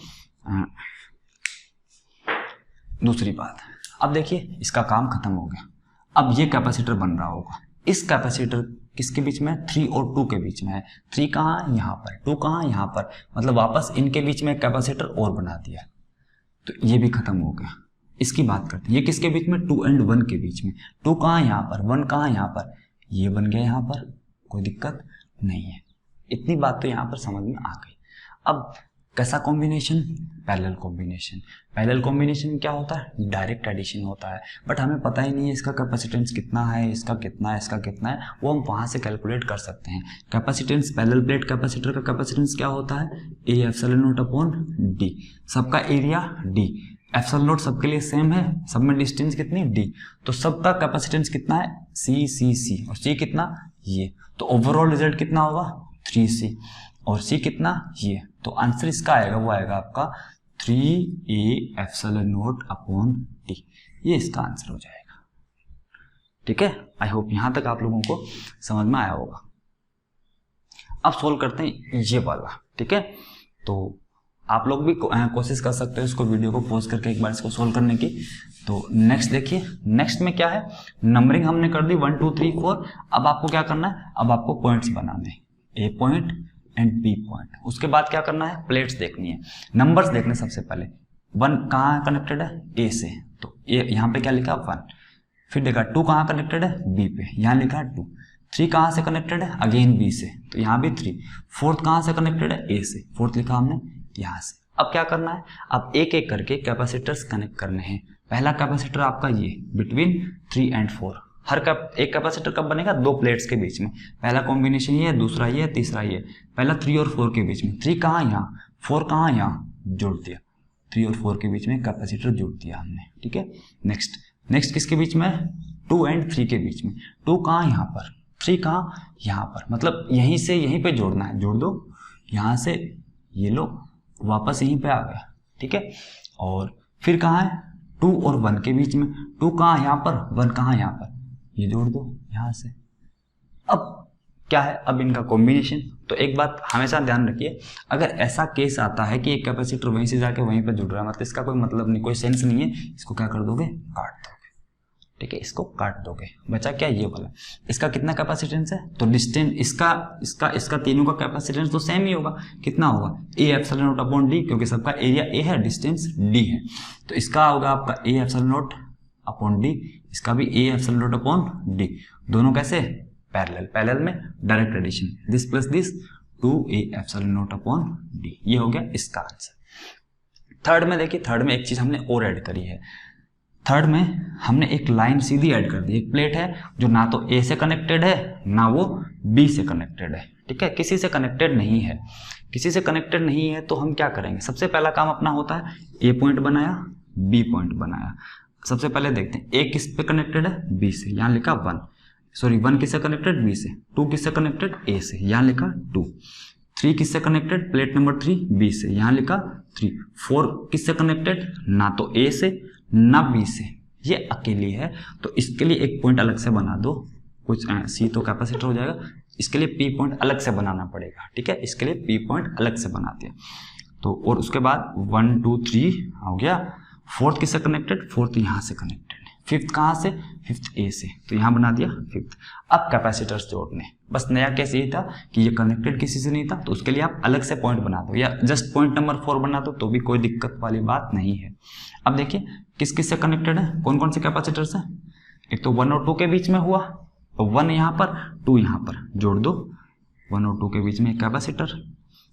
दूसरी बात, अब देखिए इसका काम खत्म हो गया। अब ये कैपेसिटर बन रहा होगा, इस कैपेसिटर किसके बीच में है, 3 और 2 के बीच में है। 3 कहाँ है, यहाँ पर। 2 कहाँ है, यहाँ पर। मतलब वापस इनके बीच में एक कैपेसिटर और बना दिया, तो ये भी खत्म हो गया। इसकी बात करते हैं, ये किसके बीच में, 2 और 1 के बीच में। 2 कहाँ है, यहाँ पर। 1 कहाँ है, यहाँ पर। ये बन गया यहाँ पर, कोई दिक्कत नहीं है। इतनी बात तो यहाँ पर समझ में आ गई। अब कैसा combination, parallel combination. Parallel combination क्या होता है, डायरेक्ट एडिशन होता है, बट हमें पता ही नहीं है इसका कैपेसिटेंस कितना है, इसका कितना है, इसका कितना है, वो हम वहाँ से कैलकुलेट कर सकते हैं। कैपेसिटेंस, पैरेलल प्लेट कैपेसिटर का कैपेसिटेंस क्या होता है, A epsilon naught upon D। सबका एरिया D, एप्सिलॉन नॉट सबके लिए सेम है, सब में डिस्टेंस कितनी, D। तो सबका कैपेसिटेंस कितना है, C और C कितना, ये। तो ओवरऑल रिजल्ट कितना होगा, 3C और C कितना, ये। तो आंसर इसका आएगा, वो आएगा आपका 3A epsilon naught upon D। ये इसका आंसर हो जाएगा, ठीक है। आई होप यहां तक आप लोगों को समझ में आया होगा। अब सोल्व करते हैं ये वाला, ठीक है। तो आप लोग भी कोशिश कर सकते हो इसको, वीडियो को पॉज करके एक बार इसको सोल्व करने की। तो नेक्स्ट देखिए, नेक्स्ट में क्या है, नंबरिंग हमने कर दी 1 2 3 4। अब आपको क्या करना है, अब आपको पॉइंट्स बनाने हैं, A point and B point. उसके बाद क्या करना है, प्लेट्स देखनी है, नंबर्स देखने। सबसे पहले 1 कहाँ कनेक्टेड है, A से, तो यहाँ पे क्या लिखा 1। फिर देखा 2 कहाँ कनेक्टेड है, B पे, यहाँ लिखा 2। 3 कहाँ से कनेक्टेड है, अगेन बी से, तो यहाँ भी 3। फोर्थ कहाँ से कनेक्टेड है, ए से, फोर्थ लिखा हमने यहाँ से। अब क्या करना है, अब एक एक करके कैपेसिटर्स कनेक्ट करने हैं। पहला कैपेसिटर आपका ये बिटवीन 3 and 4। एक कैपेसिटर कब बनेगा, 2 प्लेट्स के बीच में। पहला कॉम्बिनेशन ये है, दूसरा ये है, तीसरा ये। पहला 3 और 4 के बीच में, 3 कहाँ यहाँ, 4 कहाँ यहाँ, जोड़ दिया। 3 और 4 के बीच में कैपेसिटर जोड़ दिया हमने, ठीक है। नेक्स्ट किसके बीच में, 2 and 3 के बीच में। 2 कहाँ यहाँ पर, 3 कहाँ यहाँ पर, मतलब यहीं से यहीं पे जोड़ना है, जोड़ दो। यहाँ से ये लो, वापस यहीं पे आ गया, ठीक है। और फिर कहाँ है, 2 और 1 के बीच में। 2 कहाँ यहाँ पर, 1 कहाँ यहाँ पर, ये जोड़ दो यहाँ से। अब क्या है, अब इनका कॉम्बिनेशन। तो एक बात हमेशा ध्यान रखिए, अगर ऐसा केस आता है कि एक कैपेसिटर वहीं से जाके वहीं पर जुड़ रहा है, मतलब इसका कोई मतलब नहीं, कोई सेंस नहीं है, इसको क्या कर दोगे, काट दोगे, ठीक है, इसको काट दोगे। बचा क्या, ये वाला। इसका कितना कैपेसिटेंस है, तो डिस्टेंस इसका तीनों का कैपेसिटेंस तो सेम ही होगा। कितना होगा, ए एप्सिलॉन नॉट अपॉन डी, क्योंकि सबका एरिया ए है, डिस्टेंस डी है, तो इसका होगा आपका A epsilon naught upon D, इसका भी A epsilon naught upon D. दोनों कैसे, पैरेलल में direct addition, this plus this 2a epsilon naught upon D. ये हो गया इसका आंसर। थर्ड में देखिए, थर्ड में एक चीज हमने और ऐड करी है। थर्ड में हमने एक लाइन सीधी ऐड कर दी। एक प्लेट है जो ना तो ए से कनेक्टेड है ना वो बी से कनेक्टेड है, ठीक है, किसी से कनेक्टेड नहीं है। किसी से कनेक्टेड नहीं है तो हम क्या करेंगे, सबसे पहला काम अपना होता है, ए पॉइंट बनाया, बी पॉइंट बनाया। सबसे पहले देखते हैं ए किस पे कनेक्टेड है, बी से, यहाँ लिखा 1 किससे कनेक्टेड, बी से। 2 किससे कनेक्टेड, ए से, यहाँ लिखा 2। 3 किससे कनेक्टेड, प्लेट नंबर 3 बी से, यहाँ लिखा 3। 4 किससे कनेक्टेड, ना तो ए से ना बी से, ये अकेली है, तो इसके लिए एक पॉइंट अलग से बना दो। कुछ सी तो कैपेसिटर हो जाएगा, इसके लिए पी पॉइंट अलग से बनाना पड़ेगा, ठीक है, इसके लिए पी पॉइंट अलग से बनाते हैं। तो और उसके बाद 1 2 3 हो गया। 4th किससे कनेक्टेड, 4th यहाँ से कनेक्टेड है। 5th कहाँ से, 5th ए से, तो यहाँ बना दिया 5th। अब कैपेसिटर्स जोड़ने, बस नया केस यही था कि ये कनेक्टेड किसी से नहीं था, तो उसके लिए आप अलग से पॉइंट बना दो, या जस्ट पॉइंट नंबर 4 बना दो, तो भी कोई दिक्कत वाली बात नहीं है। अब देखिए किस किस से कनेक्टेड है, कौन कौन से कैपेसिटर्स हैं। एक तो 1 और 2 के बीच में हुआ, तो 1 यहाँ पर 2 यहाँ पर, जोड़ दो। 1 और 2 के बीच में एक कैपेसिटर।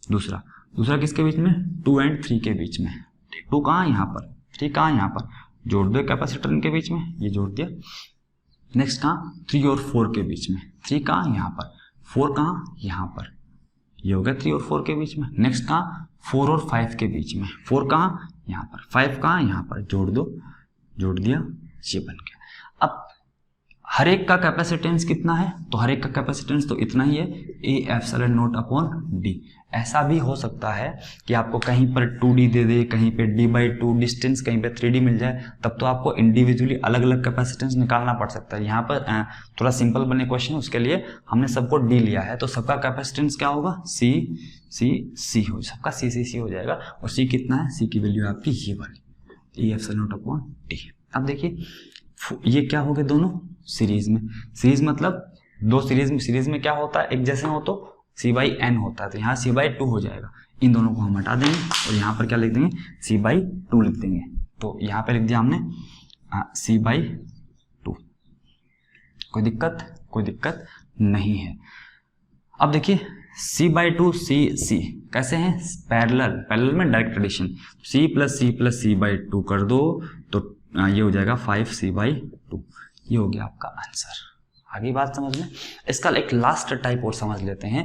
दूसरा किसके बीच में, 2 and 3 के बीच में। 2 कहाँ यहाँ पर, 3 कहाँ यहाँ पर, जोड़ दो कैपेसिटर इनके बीच में, ये जोड़ दिया। नेक्स्ट कहाँ, 3 और 4 के बीच में। 3 कहाँ यहाँ पर, 4 कहाँ यहाँ पर, ये हो गया 3 और 4 के बीच में। नेक्स्ट कहाँ, 4 और 5 के बीच में। 4 कहाँ यहाँ पर, 5 कहाँ यहाँ पर, जोड़ दो, जोड़ दिया, ये बन गया। अब हर एक का कैपेसिटेंस कितना है, तो हर एक का कैपेसिटेंस तो इतना ही है, ए एप्सिलॉन नॉट अपॉन डी। ऐसा भी हो सकता है कि आपको कहीं पर 2d दे दे, कहीं पे d/2 डिस्टेंस, कहीं पे 3d मिल जाए, तब तो आपको इंडिविजुअली अलग अलग कैपेसिटेंस निकालना पड़ सकता है। यहाँ पर थोड़ा सिंपल बने क्वेश्चन, उसके लिए हमने सबको d लिया है, तो सबका कैपेसिटेंस क्या होगा, c हो, सबका c हो जाएगा। और c कितना है, c की वैल्यू आपकी ये वाली, ए एप्सिलॉन नॉट अपॉन डी। अब देखिए ये क्या हो गए, दोनों सीरीज में। सीरीज मतलब दो सीरीज में क्या होता है, एक जैसे हो तो c/n होता है, तो यहाँ c/2 हो जाएगा। इन दोनों को हम हटा देंगे और यहाँ पर क्या लिख देंगे, c/2 लिख देंगे। तो यहाँ पे लिख दिया हमने c/2। कोई दिक्कत नहीं है। अब देखिए c/2 c कैसे हैं, पैरेलल में direct addition. c + c + c/2 कर दो तो ये हो जाएगा 5c/2। ये हो गया आपका आंसर। आगे बात समझ में। इसका एक लास्ट टाइप और समझ लेते हैं।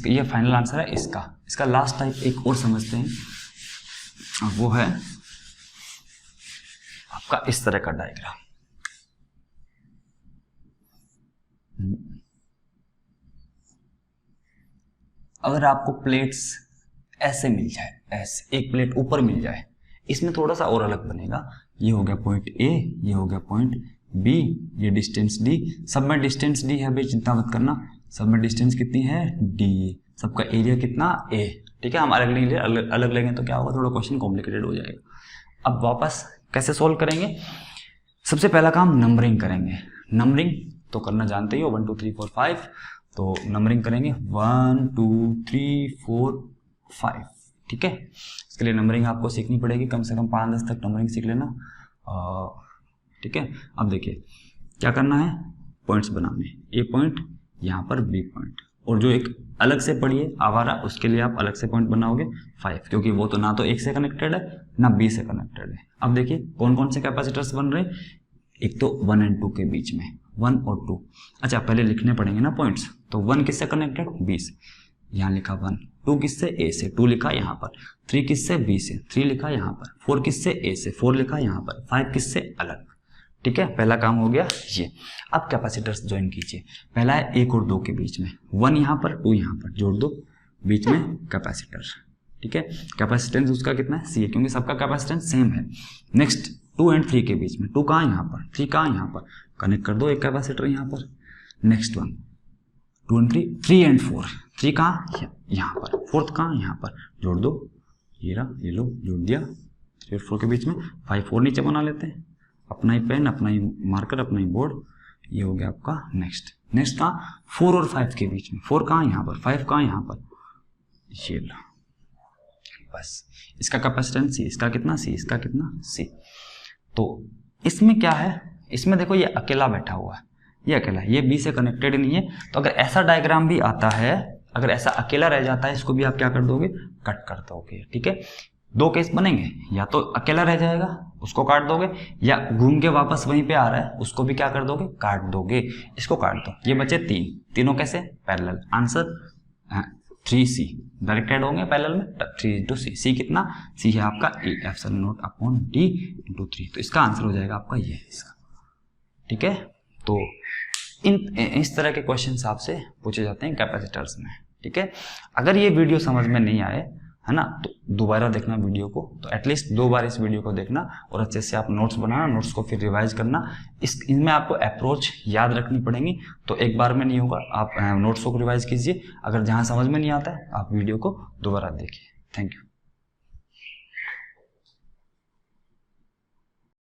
ये फाइनल आंसर है इसका लास्ट टाइप एक और समझते हैं, और वो है आपका इस तरह का डायग्राम। अगर आपको प्लेट्स ऐसे मिल जाए, ऐसे एक प्लेट ऊपर मिल जाए, इसमें थोड़ा सा और अलग बनेगा। ये हो गया पॉइंट ए, ये हो गया पॉइंट बी, ये डिस्टेंस डी। सब में डिस्टेंस डी है भाई, चिंता मत करना। सब में डिस्टेंस कितनी है, डी। सबका एरिया कितना, ए। ठीक है, हम अलग लेंगे तो क्या होगा, थोड़ा क्वेश्चन कॉम्प्लिकेटेड हो जाएगा। अब वापस कैसे सोल्व करेंगे, सबसे पहला काम नंबरिंग करेंगे। नंबरिंग तो करना जानते ही हो, 1 2 3 4 5। तो नंबरिंग करेंगे 1 2 3 4 5। ठीक है, इसके लिए नंबरिंग आपको सीखनी पड़ेगी, कम से कम 5-10 तक नंबरिंग सीख लेना। ठीक है, अब देखिए क्या करना है, पॉइंट्स बनाने। ए पॉइंट यहाँ पर बी पॉइंट, और जो एक अलग से पढ़िए आवारा, उसके लिए आप अलग से पॉइंट बनाओगे 5, क्योंकि वो तो ना तो एक से कनेक्टेड है ना बी से कनेक्टेड है। अब देखिए कौन कौन से कैपेसिटर्स बन रहे हैं, एक तो 1 और 2 के बीच में, 1 और 2। अच्छा पहले लिखने पड़ेंगे ना पॉइंट्स, तो 1 किससे कनेक्टेड, बी से, यहाँ लिखा 1, 2 किससे, ए से, 2 लिखा यहाँ पर, 3 किससे, बी से, 3 लिखा यहाँ पर, 4 किससे, ए से, 4 लिखा यहाँ पर, 5 किससे, अलग। ठीक है, पहला काम हो गया ये। अब कैपेसिटर्स ज्वाइन कीजिए, पहला है 1 और 2 के बीच में, 1 यहाँ पर, 2 यहाँ पर, जोड़ दो, बीच में कैपेसिटर। ठीक है, कैपेसिटेंस उसका कितना है, सी है, क्योंकि सबका कैपेसिटेंस सेम है। नेक्स्ट 2 और 3 के बीच में, 2 कहाँ यहाँ पर, 3 कहाँ यहाँ पर, कनेक्ट कर दो एक कैपेसिटर यहाँ पर। नेक्स्ट वन 2 और 3, 3 और 4, 3 कहाँ यहाँ पर, 4 कहाँ यहाँ पर, जोड़ दो, ये रहा, ये लो, जोड़ दिया, 3 और 4 के बीच में, 5 और नीचे बना लेते हैं, अपना ही पेन, अपना ही मार्कर, अपना ही बोर्ड, ये हो गया आपका। नेक्स्ट कहाँ, 4 और 5 के बीच में, 4 कहाँ यहाँ पर, 5 कहाँ यहाँ पर, ये लो, बस इसका कैपेसिटेंस सी, इसका कितना सी, इसका कितना सी। तो इसमें क्या है, इसमें देखो ये अकेला बैठा हुआ है, ये अकेला है, ये बी से कनेक्टेड नहीं है। तो अगर ऐसा डायग्राम भी आता है, अगर ऐसा अकेला रह जाता है, इसको भी आप क्या कर दोगे, कट कर दोगे। ठीक है, 2 केस बनेंगे, या तो अकेला रह जाएगा उसको काट दोगे, या घूम के वापस वहीं पे आ रहा है उसको भी क्या कर दोगे, काट दोगे। इसको काट दो, ये बचे 3, तीनों कैसे, parallel. Answer 3C, direct add होंगे पैरेलल में, 3 सी कितना, सी है आपका A epsilon naught upon D into 3। तो इसका आंसर हो जाएगा आपका ये इसका। ठीक है, तो इस तरह के क्वेश्चन आपसे पूछे जाते हैं कैपेसिटर्स में। ठीक है, अगर ये वीडियो समझ में नहीं आए, है ना, तो दोबारा देखना वीडियो को, तो एटलीस्ट 2 बार इस वीडियो को देखना, और अच्छे से आप नोट्स बनाना, नोट्स को फिर रिवाइज करना। इनमें आपको अप्रोच याद रखनी पड़ेगी, तो एक बार में नहीं होगा, आप नोट्स को रिवाइज कीजिए। अगर जहाँ समझ में नहीं आता है आप वीडियो को दोबारा देखिए। Thank you.